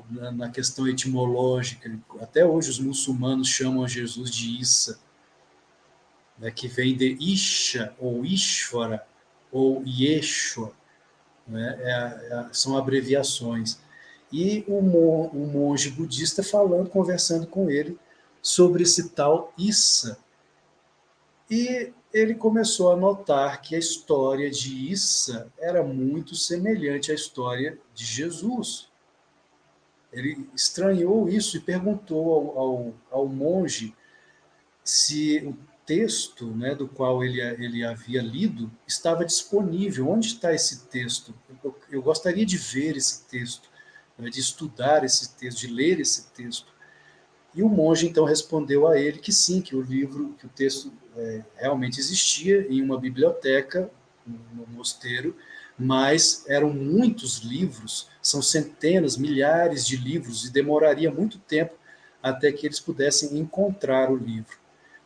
na questão etimológica. Até hoje os muçulmanos chamam Jesus de Issa, né, que vem de Isha, ou Ishvara, ou Yeshua, né, são abreviações. E o monge budista conversando com ele sobre esse tal Issa. E ele começou a notar que a história de Issa era muito semelhante à história de Jesus. Ele estranhou isso e perguntou ao monge se o texto, né, do qual ele havia lido estava disponível. Onde está esse texto? Eu gostaria de ver esse texto, né, de estudar esse texto, de ler esse texto. E o monge então respondeu a ele que sim, que o texto realmente existia em uma biblioteca no mosteiro, mas eram muitos livros, são centenas, milhares de livros, e demoraria muito tempo até que eles pudessem encontrar o livro.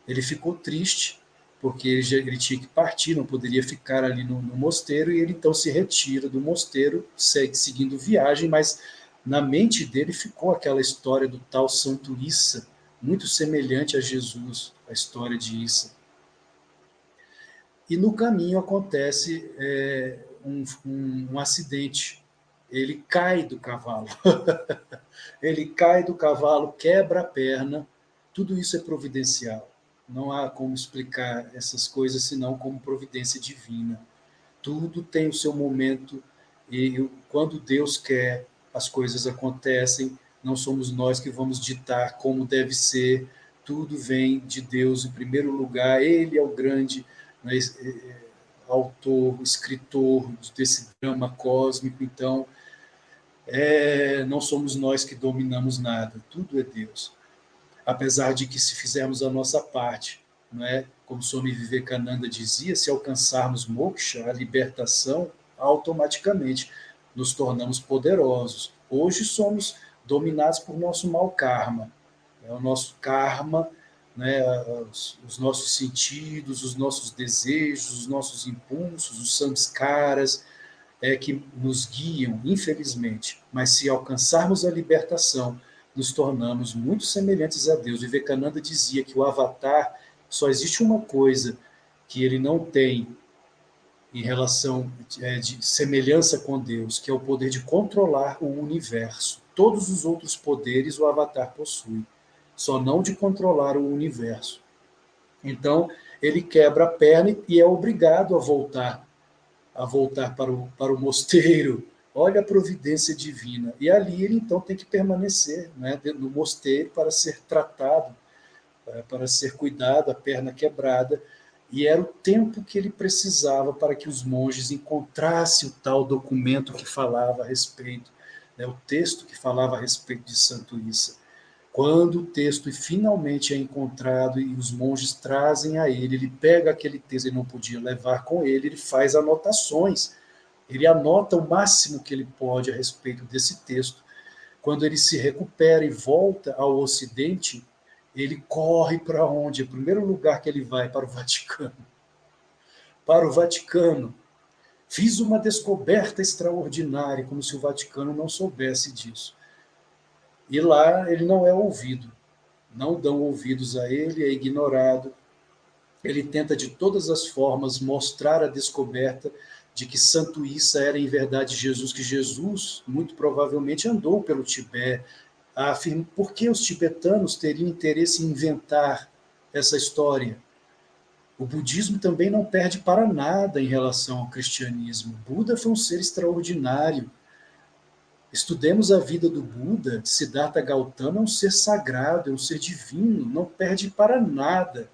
Ele ficou triste, porque ele tinha que partir, não poderia ficar ali no mosteiro, e ele então se retira do mosteiro, seguindo viagem, mas na mente dele ficou aquela história do tal Santo Issa, muito semelhante a Jesus, a história de Issa. E no caminho acontece um acidente. Ele cai do cavalo. Ele cai do cavalo, quebra a perna. Tudo isso é providencial. Não há como explicar essas coisas senão como providência divina. Tudo tem o seu momento, e quando Deus quer, as coisas acontecem. Não somos nós que vamos ditar como deve ser. Tudo vem de Deus em primeiro lugar. Ele é o grande, né, autor, escritor desse drama cósmico. Então, não somos nós que dominamos nada. Tudo é Deus. Apesar de que, se fizermos a nossa parte, não é? Como Swami Vivekananda dizia, se alcançarmos moksha, a libertação, automaticamente nos tornamos poderosos. Hoje somos dominados por nosso mau karma. O nosso karma, né, os nossos sentidos, os nossos desejos, os nossos impulsos, os samskaras, que nos guiam, infelizmente. Mas se alcançarmos a libertação, nos tornamos muito semelhantes a Deus. Vivekananda dizia que o avatar, só existe uma coisa que ele não tem em relação de semelhança com Deus, que é o poder de controlar o universo. Todos os outros poderes o avatar possui, só não de controlar o universo. Então, ele quebra a perna e é obrigado a voltar para o mosteiro. Olha a providência divina. E ali ele então tem que permanecer, né, no mosteiro para ser tratado, para ser cuidado, a perna quebrada. E era o tempo que ele precisava para que os monges encontrassem o tal documento que falava a respeito, né, o texto que falava a respeito de Santo Issa. Quando o texto finalmente é encontrado e os monges trazem a ele pega aquele texto, ele não podia levar com ele faz anotações, ele anota o máximo que ele pode a respeito desse texto. Quando ele se recupera e volta ao Ocidente, ele corre para onde? O primeiro lugar que ele vai, para o Vaticano. Para o Vaticano. Fiz uma descoberta extraordinária, como se o Vaticano não soubesse disso. E lá ele não é ouvido, não dão ouvidos a ele, é ignorado. Ele tenta de todas as formas mostrar a descoberta de que Santo Issa era em verdade Jesus, que Jesus muito provavelmente andou pelo Tibete. Afirma por que os tibetanos teriam interesse em inventar essa história. O budismo também não perde para nada em relação ao cristianismo. Buda foi um ser extraordinário. Estudemos a vida do Buda, Siddhartha Gautama é um ser sagrado, é um ser divino, não perde para nada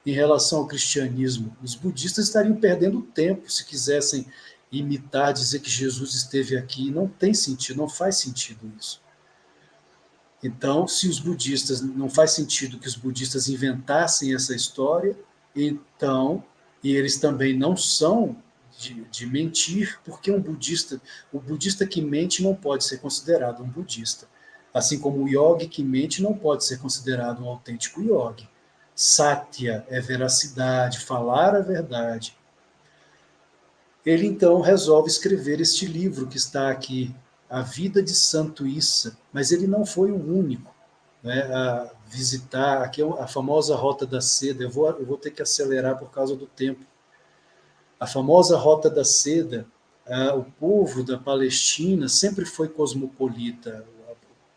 em relação ao cristianismo. Os budistas estariam perdendo tempo se quisessem imitar, dizer que Jesus esteve aqui. Não tem sentido, não faz sentido isso. Então, se os budistas, não faz sentido que os budistas inventassem essa história, então, e eles também não são de mentir, porque o budista que mente não pode ser considerado um budista. Assim como o yogi que mente não pode ser considerado um autêntico yogi. Satya é veracidade, falar a verdade. Ele então resolve escrever este livro que está aqui a vida de Santo Issa, mas ele não foi o único, né, a visitar aqui a famosa Rota da Seda. Eu vou ter que acelerar por causa do tempo. A famosa Rota da Seda, o povo da Palestina sempre foi cosmopolita.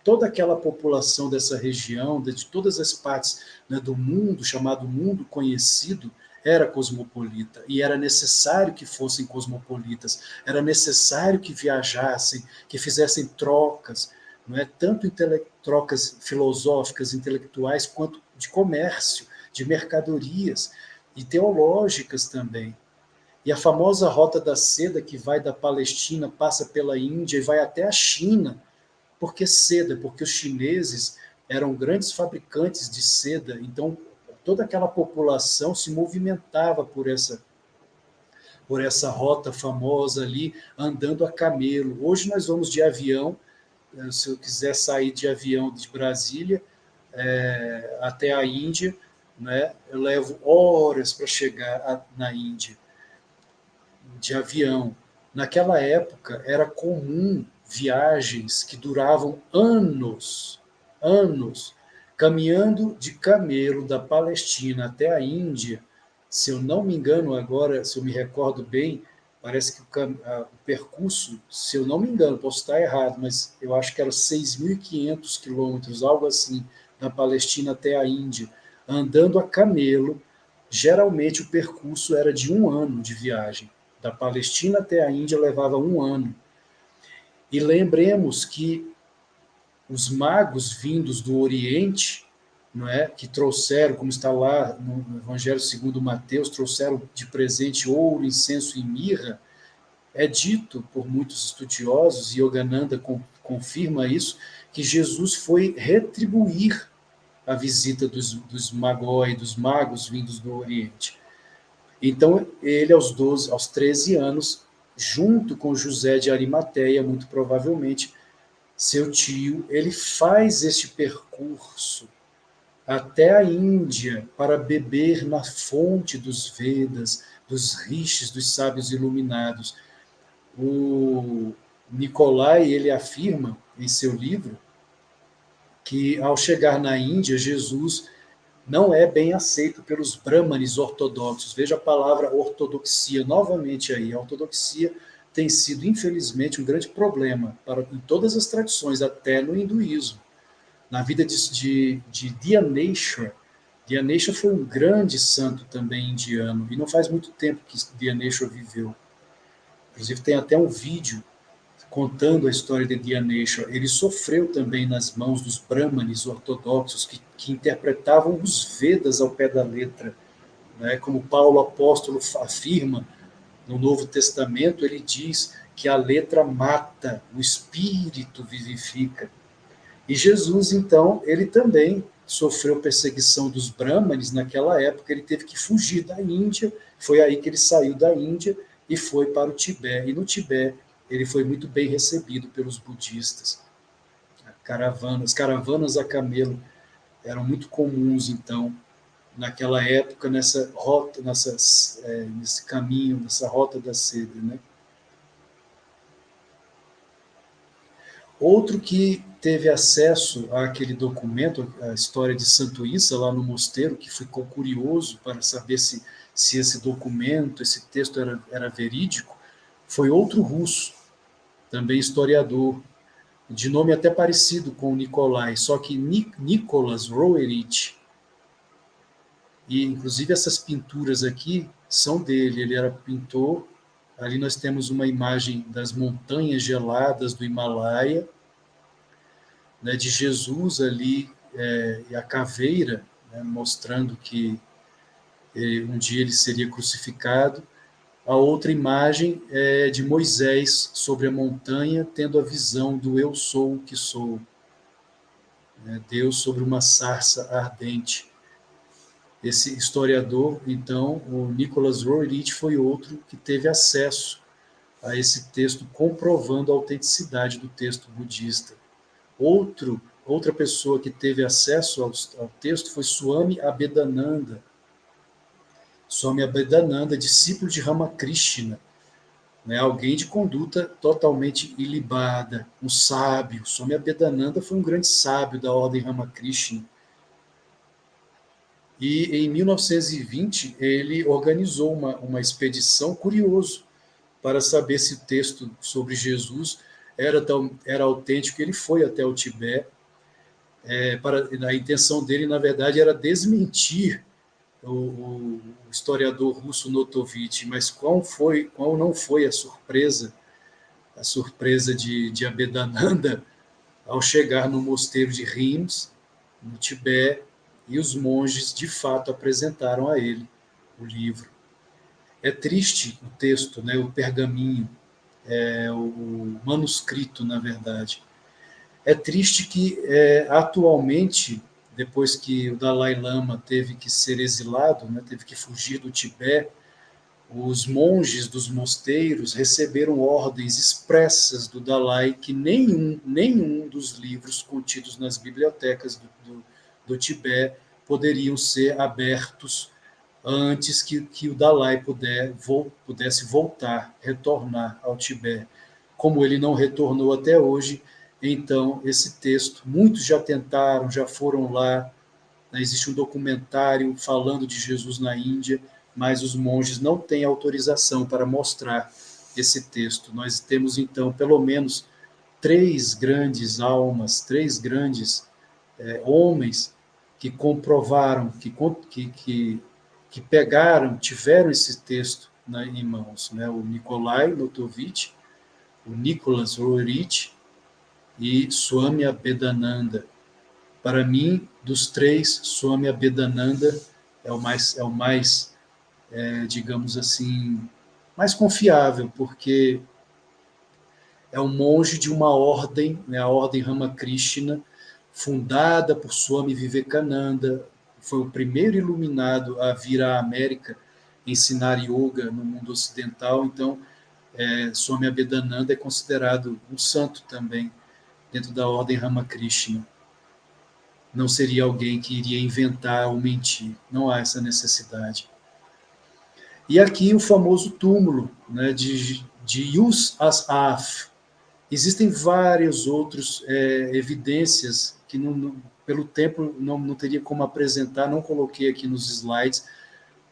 Toda aquela população dessa região, de todas as partes, né, do mundo, chamado mundo conhecido, era cosmopolita, e era necessário que fossem cosmopolitas, era necessário que viajassem, que fizessem trocas, não é? Tanto trocas filosóficas, intelectuais, quanto de comércio, de mercadorias, e teológicas também. E a famosa Rota da Seda, que vai da Palestina, passa pela Índia e vai até a China. Por que seda? Porque os chineses eram grandes fabricantes de seda, então toda aquela população se movimentava por essa rota famosa ali, andando a camelo. Hoje nós vamos de avião, se eu quiser sair de avião de Brasília até a Índia, né, eu levo horas para chegar na Índia, de avião. Naquela época era comum viagens que duravam anos, caminhando de camelo da Palestina até a Índia. Se eu não me engano agora, se eu me recordo bem, parece que o percurso, se eu não me engano, posso estar errado, mas eu acho que era 6.500 quilômetros, algo assim, da Palestina até a Índia, andando a camelo. Geralmente o percurso era de 1 ano de viagem. Da Palestina até a Índia levava 1 ano. E lembremos que os magos vindos do Oriente, não é, que trouxeram, como está lá no Evangelho segundo Mateus, trouxeram de presente ouro, incenso e mirra. É dito por muitos estudiosos, e Yogananda confirma isso, que Jesus foi retribuir a visita dos magói, dos magos vindos do Oriente. Então, ele, aos 13 anos, junto com José de Arimateia, muito provavelmente, seu tio, ele faz este percurso até a Índia para beber na fonte dos Vedas, dos rishis, dos sábios iluminados. O Nicolai, ele afirma em seu livro que, ao chegar na Índia, Jesus não é bem aceito pelos brahmanes ortodoxos. Veja a palavra ortodoxia novamente aí. A ortodoxia tem sido, infelizmente, um grande problema em todas as tradições, até no hinduísmo. Na vida de Dyaneshwar. Dyaneshwar foi um grande santo também indiano, e não faz muito tempo que Dyaneshwar viveu. Inclusive tem até um vídeo contando a história de Dyaneshwar. Ele sofreu também nas mãos dos brahmanes ortodoxos que interpretavam os Vedas ao pé da letra, né? Como Paulo apóstolo afirma no Novo Testamento, ele diz que a letra mata, o espírito vivifica. E Jesus, então, ele também sofreu perseguição dos brahmanes naquela época, ele teve que fugir da Índia, foi aí que ele saiu da Índia e foi para o Tibete. E no Tibete ele foi muito bem recebido pelos budistas. Caravanas a camelo eram muito comuns, então, naquela época, nessa rota, nesse caminho, nessa Rota da Seda, né? Outro que teve acesso àquele documento, a história de Santo Issa, lá no mosteiro, que ficou curioso para saber se esse documento, esse texto era verídico, foi outro russo, também historiador, de nome até parecido com o Nicolai, só que Nicholas Roerich. E, inclusive, essas pinturas aqui são dele, ele era pintor. Ali nós temos uma imagem das montanhas geladas do Himalaia, né, de Jesus ali, e a caveira, né, mostrando que um dia ele seria crucificado. A outra imagem é de Moisés sobre a montanha, tendo a visão do eu sou o que sou, né, Deus sobre uma sarça ardente. Esse historiador, então, o Nicholas Roerich, foi outro que teve acesso a esse texto, comprovando a autenticidade do texto budista. Outra pessoa que teve acesso ao texto foi Swami Abhedananda. Swami Abhedananda, discípulo de Ramakrishna. né? Alguém de conduta totalmente ilibada, um sábio. Swami Abhedananda foi um grande sábio da Ordem Ramakrishna. E em 1920 ele organizou uma expedição, curioso, para saber se o texto sobre Jesus era autêntico. Ele foi até o Tibete. A intenção dele, na verdade, era desmentir o historiador russo Notovitch, mas qual não foi a surpresa de Abhedananda ao chegar no mosteiro de Reims, no Tibete, e os monges de fato apresentaram a ele o livro. É triste o texto, né, o pergaminho, o manuscrito, na verdade. É triste que, atualmente, depois que o Dalai Lama teve que ser exilado, né, teve que fugir do Tibete, os monges dos mosteiros receberam ordens expressas do Dalai que nenhum dos livros contidos nas bibliotecas do Tibete poderiam ser abertos antes que o Dalai pudesse voltar, retornar ao Tibete. Como ele não retornou até hoje, então esse texto, muitos já tentaram, já foram lá, né, existe um documentário falando de Jesus na Índia, mas os monges não têm autorização para mostrar esse texto. Nós temos, então, pelo menos 3 grandes almas, 3 grandes homens que comprovaram, que pegaram, tiveram esse texto, né, em mãos, né? O Nikolai Notovitch, o Nicholas Roerich e Swami Abhedananda. Para mim, dos 3, Swami Abhedananda é o mais digamos assim, mais confiável, porque é um monge de uma ordem, né, a Ordem Ramakrishna, fundada por Swami Vivekananda, foi o primeiro iluminado a vir à América ensinar yoga no mundo ocidental. Então, Swami Abhedananda é considerado um santo também dentro da Ordem Ramakrishna. Não seria alguém que iria inventar ou mentir, não há essa necessidade. E aqui o famoso túmulo, né, de Yus Asaf. Existem várias outras evidências que, pelo tempo, não teria como apresentar, não coloquei aqui nos slides.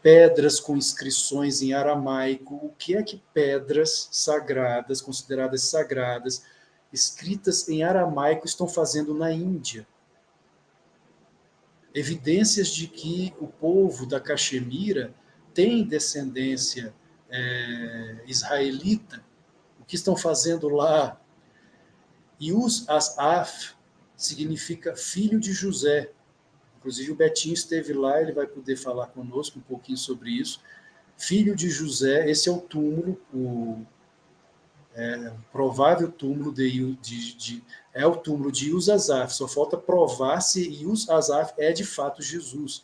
Pedras com inscrições em aramaico. O que é que pedras sagradas, consideradas sagradas, escritas em aramaico, estão fazendo na Índia? Evidências de que o povo da Caxemira tem descendência israelita. O que estão fazendo lá? Yus Asaf significa filho de José. Inclusive o Betinho esteve lá, ele vai poder falar conosco um pouquinho sobre isso. Filho de José, esse é o túmulo, o provável túmulo é o túmulo de Yus Asaf. Só falta provar se Yus Asaf é de fato Jesus.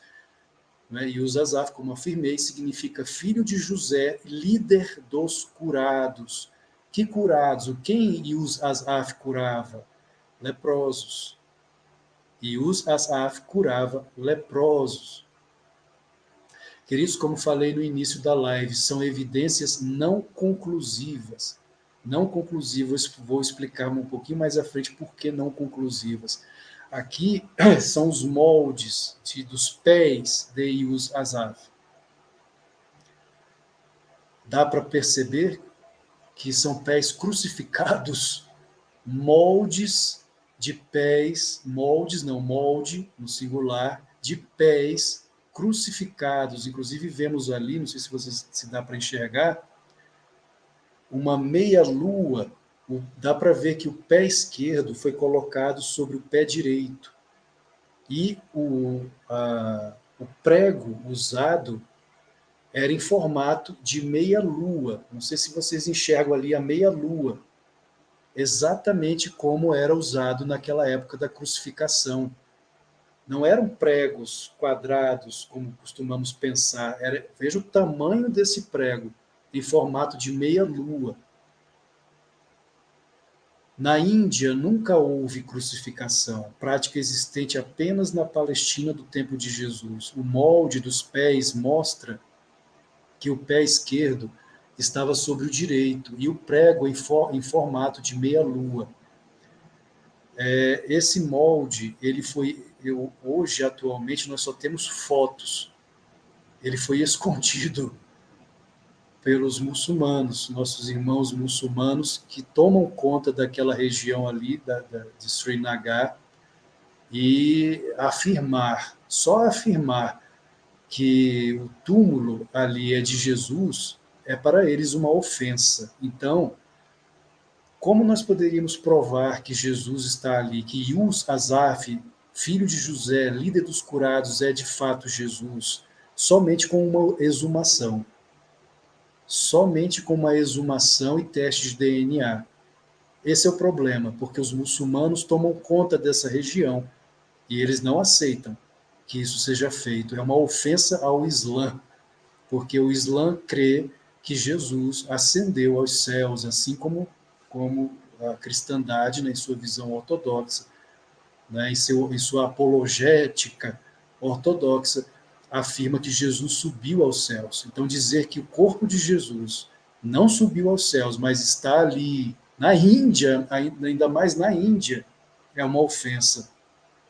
Yus Asaf, como afirmei, significa filho de José, líder dos curados. Que curados? Quem Yus Asaf curava? Leprosos. Yus Asaf curava leprosos. Queridos, como falei no início da live, são evidências não conclusivas. Não conclusivas, vou explicar um pouquinho mais à frente por que não conclusivas. Aqui são os moldes dos pés de Yus Asaf. Dá para perceber que são pés crucificados, moldes de pés, molde no singular, de pés crucificados. Inclusive vemos ali, não sei se dá para enxergar, uma meia-lua. Dá para ver que o pé esquerdo foi colocado sobre o pé direito. E o prego usado era em formato de meia-lua. Não sei se vocês enxergam ali a meia-lua, exatamente como era usado naquela época da crucificação. Não eram pregos quadrados, como costumamos pensar. Veja o tamanho desse prego, em formato de meia-lua. Na Índia, nunca houve crucificação, prática existente apenas na Palestina do tempo de Jesus. O molde dos pés mostra que o pé esquerdo estava sobre o direito, e o prego em formato de meia-lua. Esse molde, hoje, atualmente, nós só temos fotos. Ele foi escondido pelos muçulmanos, nossos irmãos muçulmanos, que tomam conta daquela região ali, de Srinagar, e só afirmar que o túmulo ali é de Jesus, é para eles uma ofensa. Então, como nós poderíamos provar que Jesus está ali, que Yus Asaf, filho de José, líder dos curados, é de fato Jesus, somente com uma exumação? Somente com uma exumação e teste de DNA. Esse é o problema, porque os muçulmanos tomam conta dessa região e eles não aceitam que isso seja feito. É uma ofensa ao Islã, porque o Islã crê que Jesus ascendeu aos céus, assim como a cristandade, né, em sua visão ortodoxa, né, em sua apologética ortodoxa, afirma que Jesus subiu aos céus. Então, dizer que o corpo de Jesus não subiu aos céus, mas está ali na Índia, ainda mais na Índia, é uma ofensa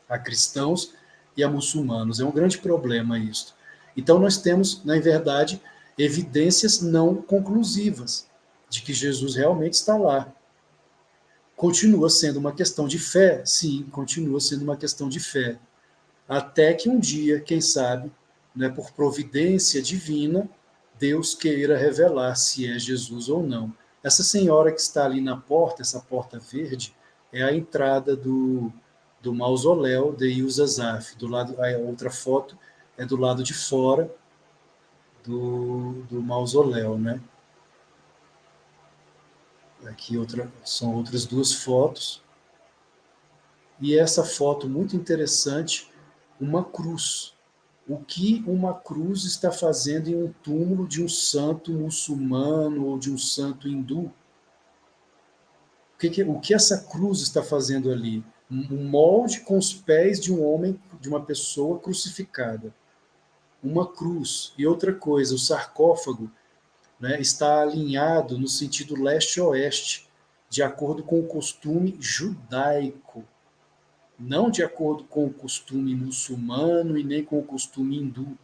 a cristãos e a muçulmanos. É um grande problema isso. Então, nós temos, na verdade, evidências não conclusivas de que Jesus realmente está lá. Continua sendo uma questão de fé? Sim, continua sendo uma questão de fé. Até que um dia, quem sabe, né, por providência divina, Deus queira revelar se é Jesus ou não. Essa senhora que está ali na porta, essa porta verde, é a entrada do mausoléu de Yus Asaf. A outra foto é do lado de fora do mausoléu, né? Aqui são outras duas fotos. E essa foto muito interessante, uma cruz. O que uma cruz está fazendo em um túmulo de um santo muçulmano ou de um santo hindu? O que essa cruz está fazendo ali? Um molde com os pés de um homem, de uma pessoa crucificada. Uma cruz. E outra coisa, o sarcófago, né, está alinhado no sentido leste-oeste, de acordo com o costume judaico. Não de acordo com o costume muçulmano e nem com o costume hindu,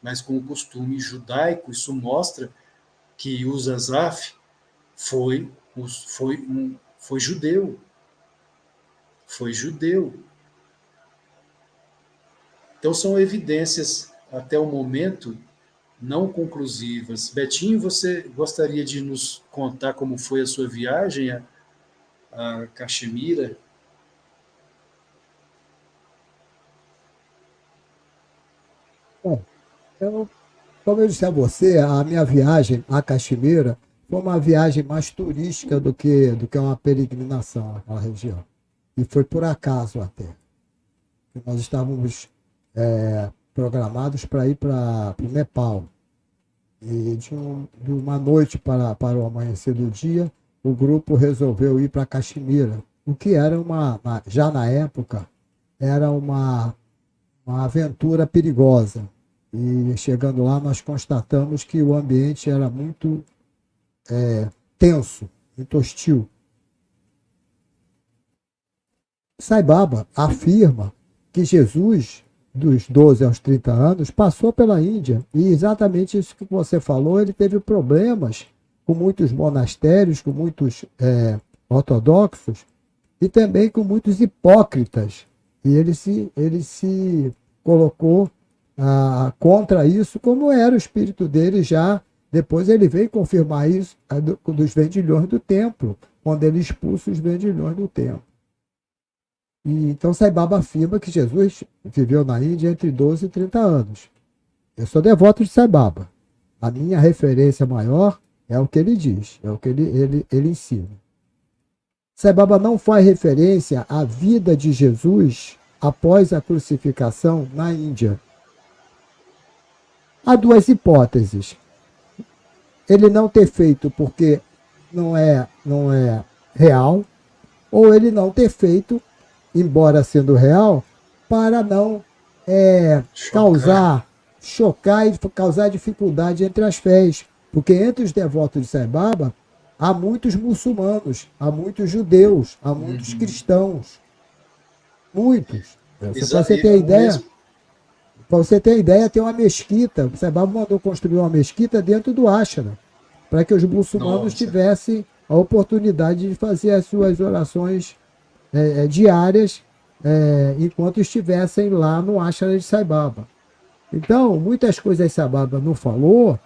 mas com o costume judaico. Isso mostra que Yus Asaf foi judeu. Foi judeu. Então são evidências, até o momento, não conclusivas. Betinho, você gostaria de nos contar como foi a sua viagem a Caxemira? Bom, como eu disse a você, a minha viagem a Caxemira foi uma viagem mais turística do que uma peregrinação naquela região. E foi por acaso até. Nós estávamos programados para ir para o Nepal. E de uma noite para o amanhecer do dia, o grupo resolveu ir para Caxemira, o que era já na época, era uma aventura perigosa. E chegando lá, nós constatamos que o ambiente era muito tenso, muito hostil. Sai Baba afirma que Jesus, dos 12 aos 30 anos, passou pela Índia. E exatamente isso que você falou, ele teve problemas com muitos monastérios, com muitos ortodoxos e também com muitos hipócritas. E ele se colocou contra isso, como era o espírito dele já. Depois ele veio confirmar isso dos vendilhões do templo, quando ele expulsa os vendilhões do templo. E então Sai Baba afirma que Jesus viveu na Índia entre 12 e 30 anos. Eu sou devoto de Sai Baba. A minha referência maior é o que ele diz, é o que ele ensina. Sai Baba não faz referência à vida de Jesus após a crucificação na Índia. Há duas hipóteses. Ele não ter feito porque não é real, ou ele não ter feito, embora sendo real, para não chocar e causar dificuldade entre as fés, Porque entre os devotos de Sai Baba há muitos muçulmanos, há muitos judeus, há muitos cristãos. Muitos. Para você ter ideia, para você ter ideia, tem uma mesquita. O Sai Baba mandou construir uma mesquita dentro do ashram, para que os muçulmanos tivessem a oportunidade de fazer as suas orações diárias enquanto estivessem lá no ashram de Sai Baba. Então, muitas coisas Sai Baba não falou,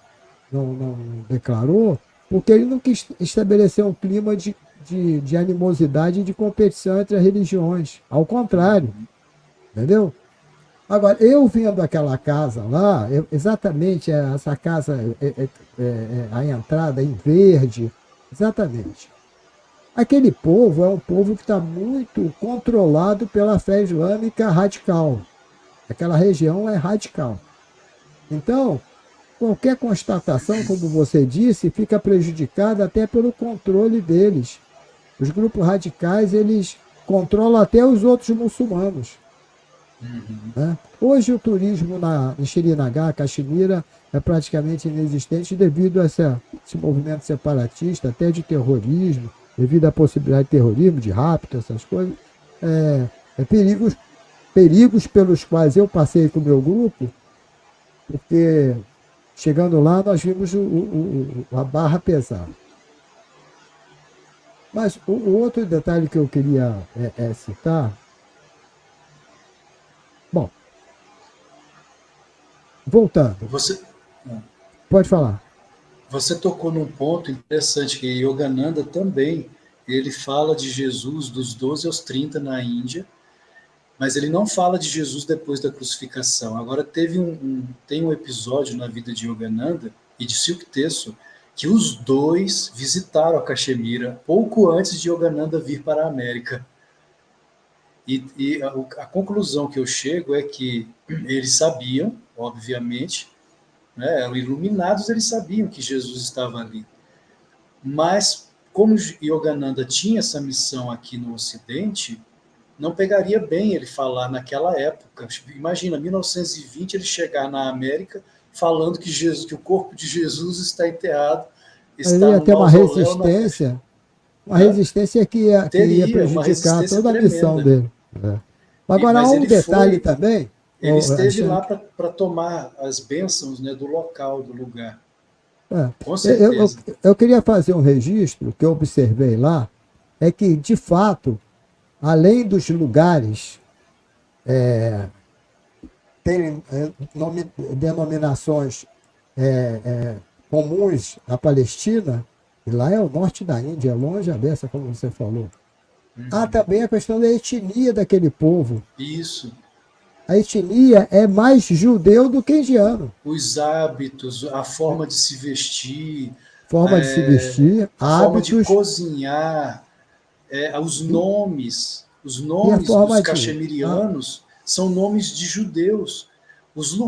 não declarou, porque ele não quis estabelecer um clima de animosidade e de competição entre as religiões. Ao contrário, entendeu? Agora, eu vendo aquela casa lá, exatamente essa casa, a entrada em verde, exatamente. Aquele povo é um povo que está muito controlado pela fé islâmica radical. Aquela região é radical. Então, qualquer constatação, como você disse, fica prejudicada até pelo controle deles. Os grupos radicais, eles controlam até os outros muçulmanos. Né? Hoje o turismo em Srinagar, Caxemira, é praticamente inexistente devido a esse movimento separatista, até de terrorismo, devido à possibilidade de terrorismo, de rapto, essas coisas. Perigos pelos quais eu passei com o meu grupo, porque chegando lá nós vimos a barra pesar. Mas o outro detalhe que eu queria citar. Bom, voltando. Pode falar. Você tocou num ponto interessante, que Yogananda também, ele fala de Jesus dos 12 aos 30 na Índia, mas ele não fala de Jesus depois da crucificação. Agora, tem um episódio na vida de Yogananda e de Silkteso que os dois visitaram a Caxemira pouco antes de Yogananda vir para a América. E a conclusão que eu chego é que eles sabiam, obviamente, né, eram iluminados, eles sabiam que Jesus estava ali. Mas, como Yogananda tinha essa missão aqui no Ocidente, não pegaria bem ele falar naquela época. Imagina, 1920, ele chegar na América falando que o corpo de Jesus está enterrado, está ele ia no ter uma resistência, resistência que ia prejudicar toda a missão dele. Agora, há um detalhe também. Ele esteve lá para tomar as bênçãos, né, do local, do lugar. Com certeza. Eu queria fazer um registro que eu observei lá, é que, de fato, além dos lugares terem denominações comuns na Palestina, e lá é o norte da Índia, é longe a beça, como você falou. Há também a questão da etnia daquele povo. Isso. A etnia é mais judeu do que indiano. Os hábitos, a forma de se vestir. A forma de cozinhar, os nomes dos caxemirianos são nomes de judeus. Os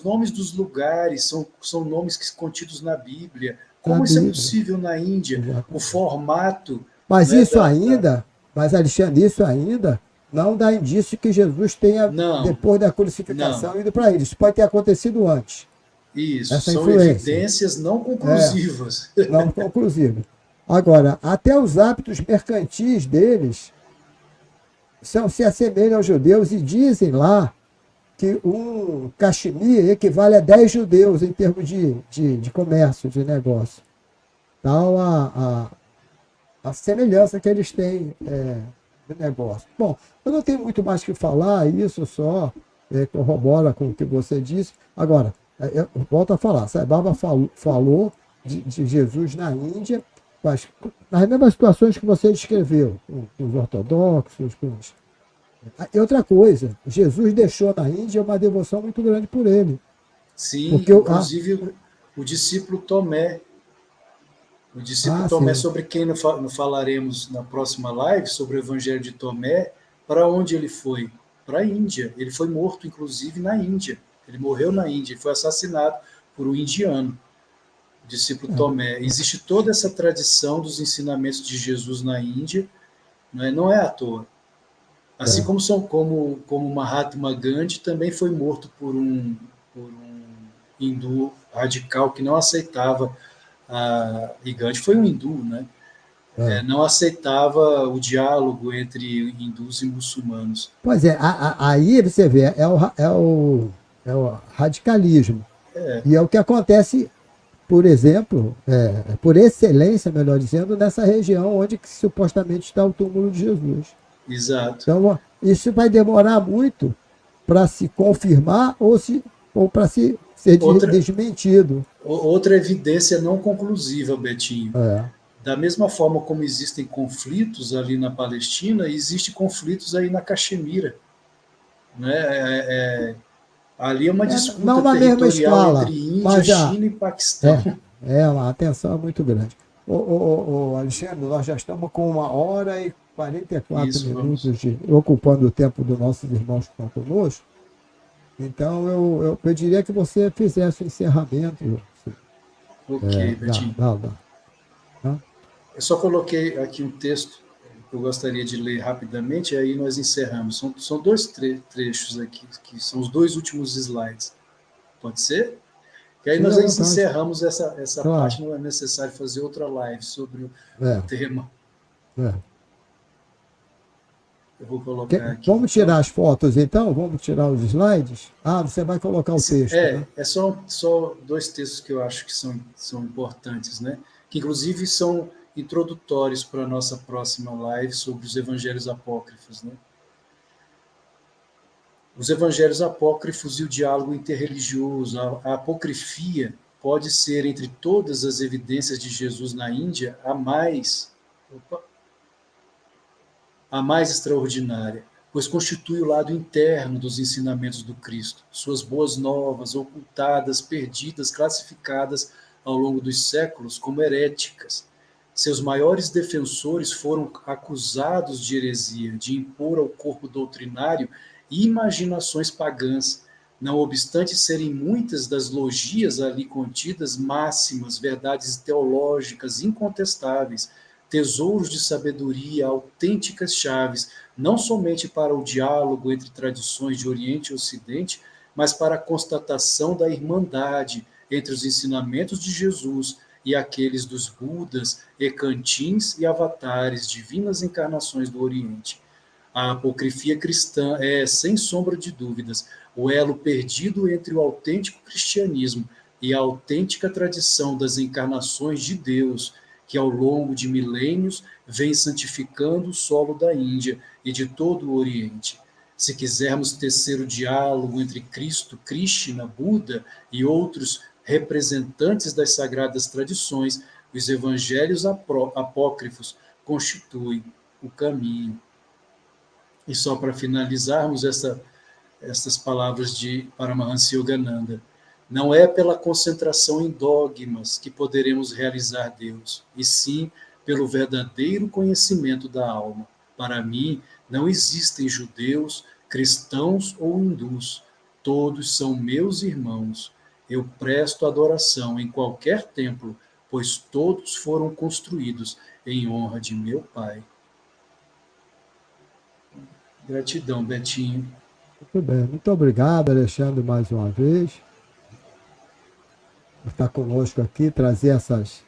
nomes dos lugares são nomes contidos na Bíblia. Como isso é possível na Índia? Exatamente. O formato... Mas isso ainda... Mas, Alexandre, isso ainda não dá indício que Jesus tenha, depois da crucificação, ido para eles. Isso pode ter acontecido antes. Isso, são evidências não conclusivas. Não conclusivas. Agora, até os hábitos mercantis deles se assemelham aos judeus e dizem lá que um cachemir equivale a 10 judeus em termos de comércio, de negócio. Tal a semelhança que eles têm do negócio. Bom, eu não tenho muito mais que falar, isso só corrobora com o que você disse. Agora, eu volto a falar, Sai Baba falou de Jesus na Índia, mas nas mesmas situações que você descreveu, com os ortodoxos, E outra coisa, Jesus deixou na Índia uma devoção muito grande por ele. Sim, porque inclusive o discípulo Tomé, Tomé, sobre quem não falaremos na próxima live, sobre o Evangelho de Tomé, para onde ele foi? Para a Índia. Ele foi morto, inclusive, na Índia. Ele morreu na Índia, foi assassinado por um indiano, o discípulo Tomé. Existe toda essa tradição dos ensinamentos de Jesus na Índia, não é à toa. Assim como Mahatma Gandhi também foi morto por um hindu radical que não aceitava E Gandhi foi um hindu, né? Não aceitava o diálogo entre hindus e muçulmanos. Pois é, aí você vê, é o radicalismo. E é o que acontece, por exemplo, por excelência, melhor dizendo, nessa região onde que, supostamente está o túmulo de Jesus. Exato. Então, isso vai demorar muito para se confirmar ou para ser desmentido. Outra evidência não conclusiva, Betinho. Da mesma forma como existem conflitos ali na Palestina, existem conflitos aí na Caxemira. Né? Ali é uma disputa não na mesma escala, entre Índia, China e Paquistão. A tensão é muito grande. Alexandre, nós já estamos com 1h44 minutos ocupando o tempo dos nossos irmãos que estão conosco. Então, eu pediria que você fizesse o encerramento. Ok, Betinho. Eu só coloquei aqui um texto que eu gostaria de ler rapidamente, e aí nós encerramos. São dois trechos aqui, que são os 2 últimos slides. Pode ser? E aí nós encerramos essa parte, não é necessário fazer outra live sobre o tema. Eu vou colocar aqui. Vamos tirar as fotos, então? Vamos tirar os slides? Você vai colocar o texto. Né? É só 2 textos que eu acho que são importantes, né? Que inclusive são introdutórios para a nossa próxima live sobre os evangelhos apócrifos, né? Os evangelhos apócrifos e o diálogo interreligioso. A apocrifia pode ser, entre todas as evidências de Jesus na Índia, a mais extraordinária, pois constitui o lado interno dos ensinamentos do Cristo, suas boas novas, ocultadas, perdidas, classificadas ao longo dos séculos como heréticas. Seus maiores defensores foram acusados de heresia, de impor ao corpo doutrinário imaginações pagãs, não obstante serem muitas das logias ali contidas máximas, verdades teológicas incontestáveis, tesouros de sabedoria, autênticas chaves, não somente para o diálogo entre tradições de Oriente e Ocidente, mas para a constatação da irmandade entre os ensinamentos de Jesus e aqueles dos Budas, Ekantins e Avatares, divinas encarnações do Oriente. A apocrifia cristã é, sem sombra de dúvidas, o elo perdido entre o autêntico cristianismo e a autêntica tradição das encarnações de Deus, que ao longo de milênios vem santificando o solo da Índia e de todo o Oriente. Se quisermos tecer o diálogo entre Cristo, Krishna, Buda e outros representantes das sagradas tradições, os evangelhos apócrifos constituem o caminho. E só para finalizarmos essas palavras de Paramahansa Yogananda, não é pela concentração em dogmas que poderemos realizar Deus, e sim pelo verdadeiro conhecimento da alma. Para mim, não existem judeus, cristãos ou hindus. Todos são meus irmãos. Eu presto adoração em qualquer templo, pois todos foram construídos em honra de meu Pai. Gratidão, Betinho. Muito bem. Muito obrigado, Alexandre, mais uma vez, por estar conosco aqui, trazer essas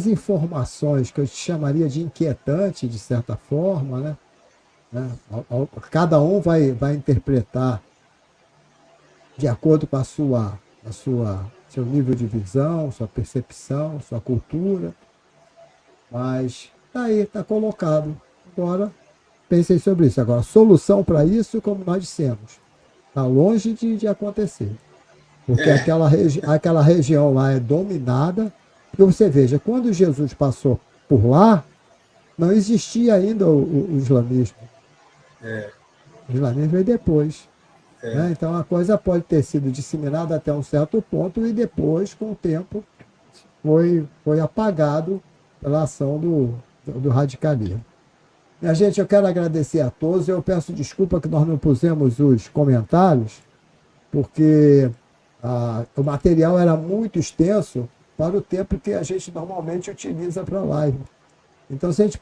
informações que eu chamaria de inquietante, de certa forma, né? Cada um vai interpretar de acordo com seu nível de visão, sua percepção, sua cultura, mas está aí, está colocado. Agora, pensei sobre isso. Agora, solução para isso, como nós dissemos, está longe de acontecer. Porque aquela região lá é dominada. Porque você veja, quando Jesus passou por lá, não existia ainda o islamismo. O islamismo veio depois. Né? Então a coisa pode ter sido disseminada até um certo ponto e depois, com o tempo, foi apagado pela ação do radicalismo. Minha gente, eu quero agradecer a todos. Eu peço desculpa que nós não pusemos os comentários, porque o material era muito extenso para o tempo que a gente normalmente utiliza para a live. Então, se a gente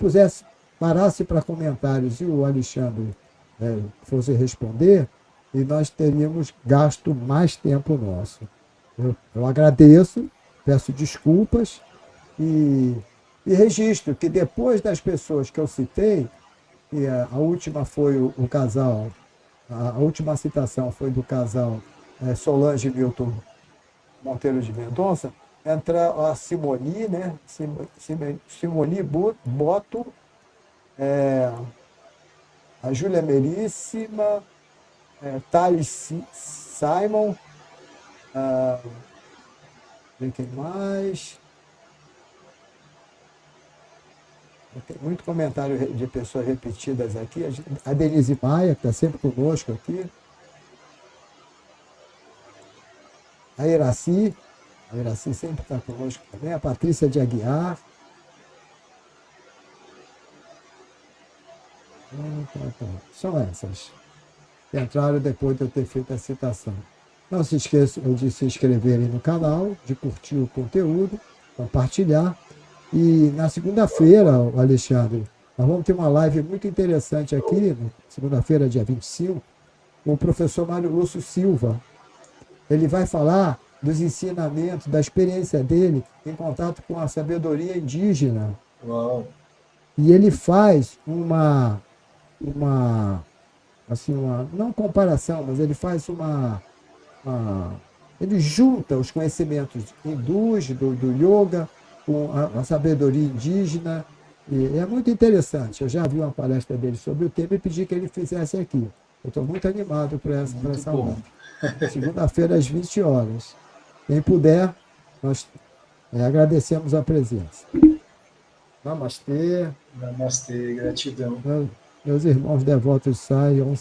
parasse para comentários e o Alexandre fosse responder, e nós teríamos gasto mais tempo nosso. Eu agradeço, peço desculpas e registro que depois das pessoas que eu citei, e a última foi o casal, a última citação foi do casal Solange e Milton Monteiro de Mendonça, entra a Simoni, né? Simoni Boto, a Júlia Meríssima, Thales Simon, quem mais? Tem muito comentário de pessoas repetidas aqui. A Denise Maia, que está sempre conosco aqui. A Iraci sempre está conosco também. A Patrícia de Aguiar. São essas que entraram depois de eu ter feito a citação. Não se esqueçam de se inscreverem no canal, de curtir o conteúdo, compartilhar. E na segunda-feira, Alexandre, nós vamos ter uma live muito interessante aqui, segunda-feira, dia 25, com o professor Mário Lúcio Silva. Ele vai falar dos ensinamentos, da experiência dele em contato com a sabedoria indígena. Uau. E ele faz não comparação, mas ele faz ele junta os conhecimentos hindus, do yoga, com a sabedoria indígena, e é muito interessante. Eu já vi uma palestra dele sobre o tema e pedi que ele fizesse aqui. Eu estou muito animado por essa live. Segunda-feira, às 20 horas. Quem puder, nós agradecemos a presença. Namastê. Namastê, gratidão. Meus irmãos devotos saiam.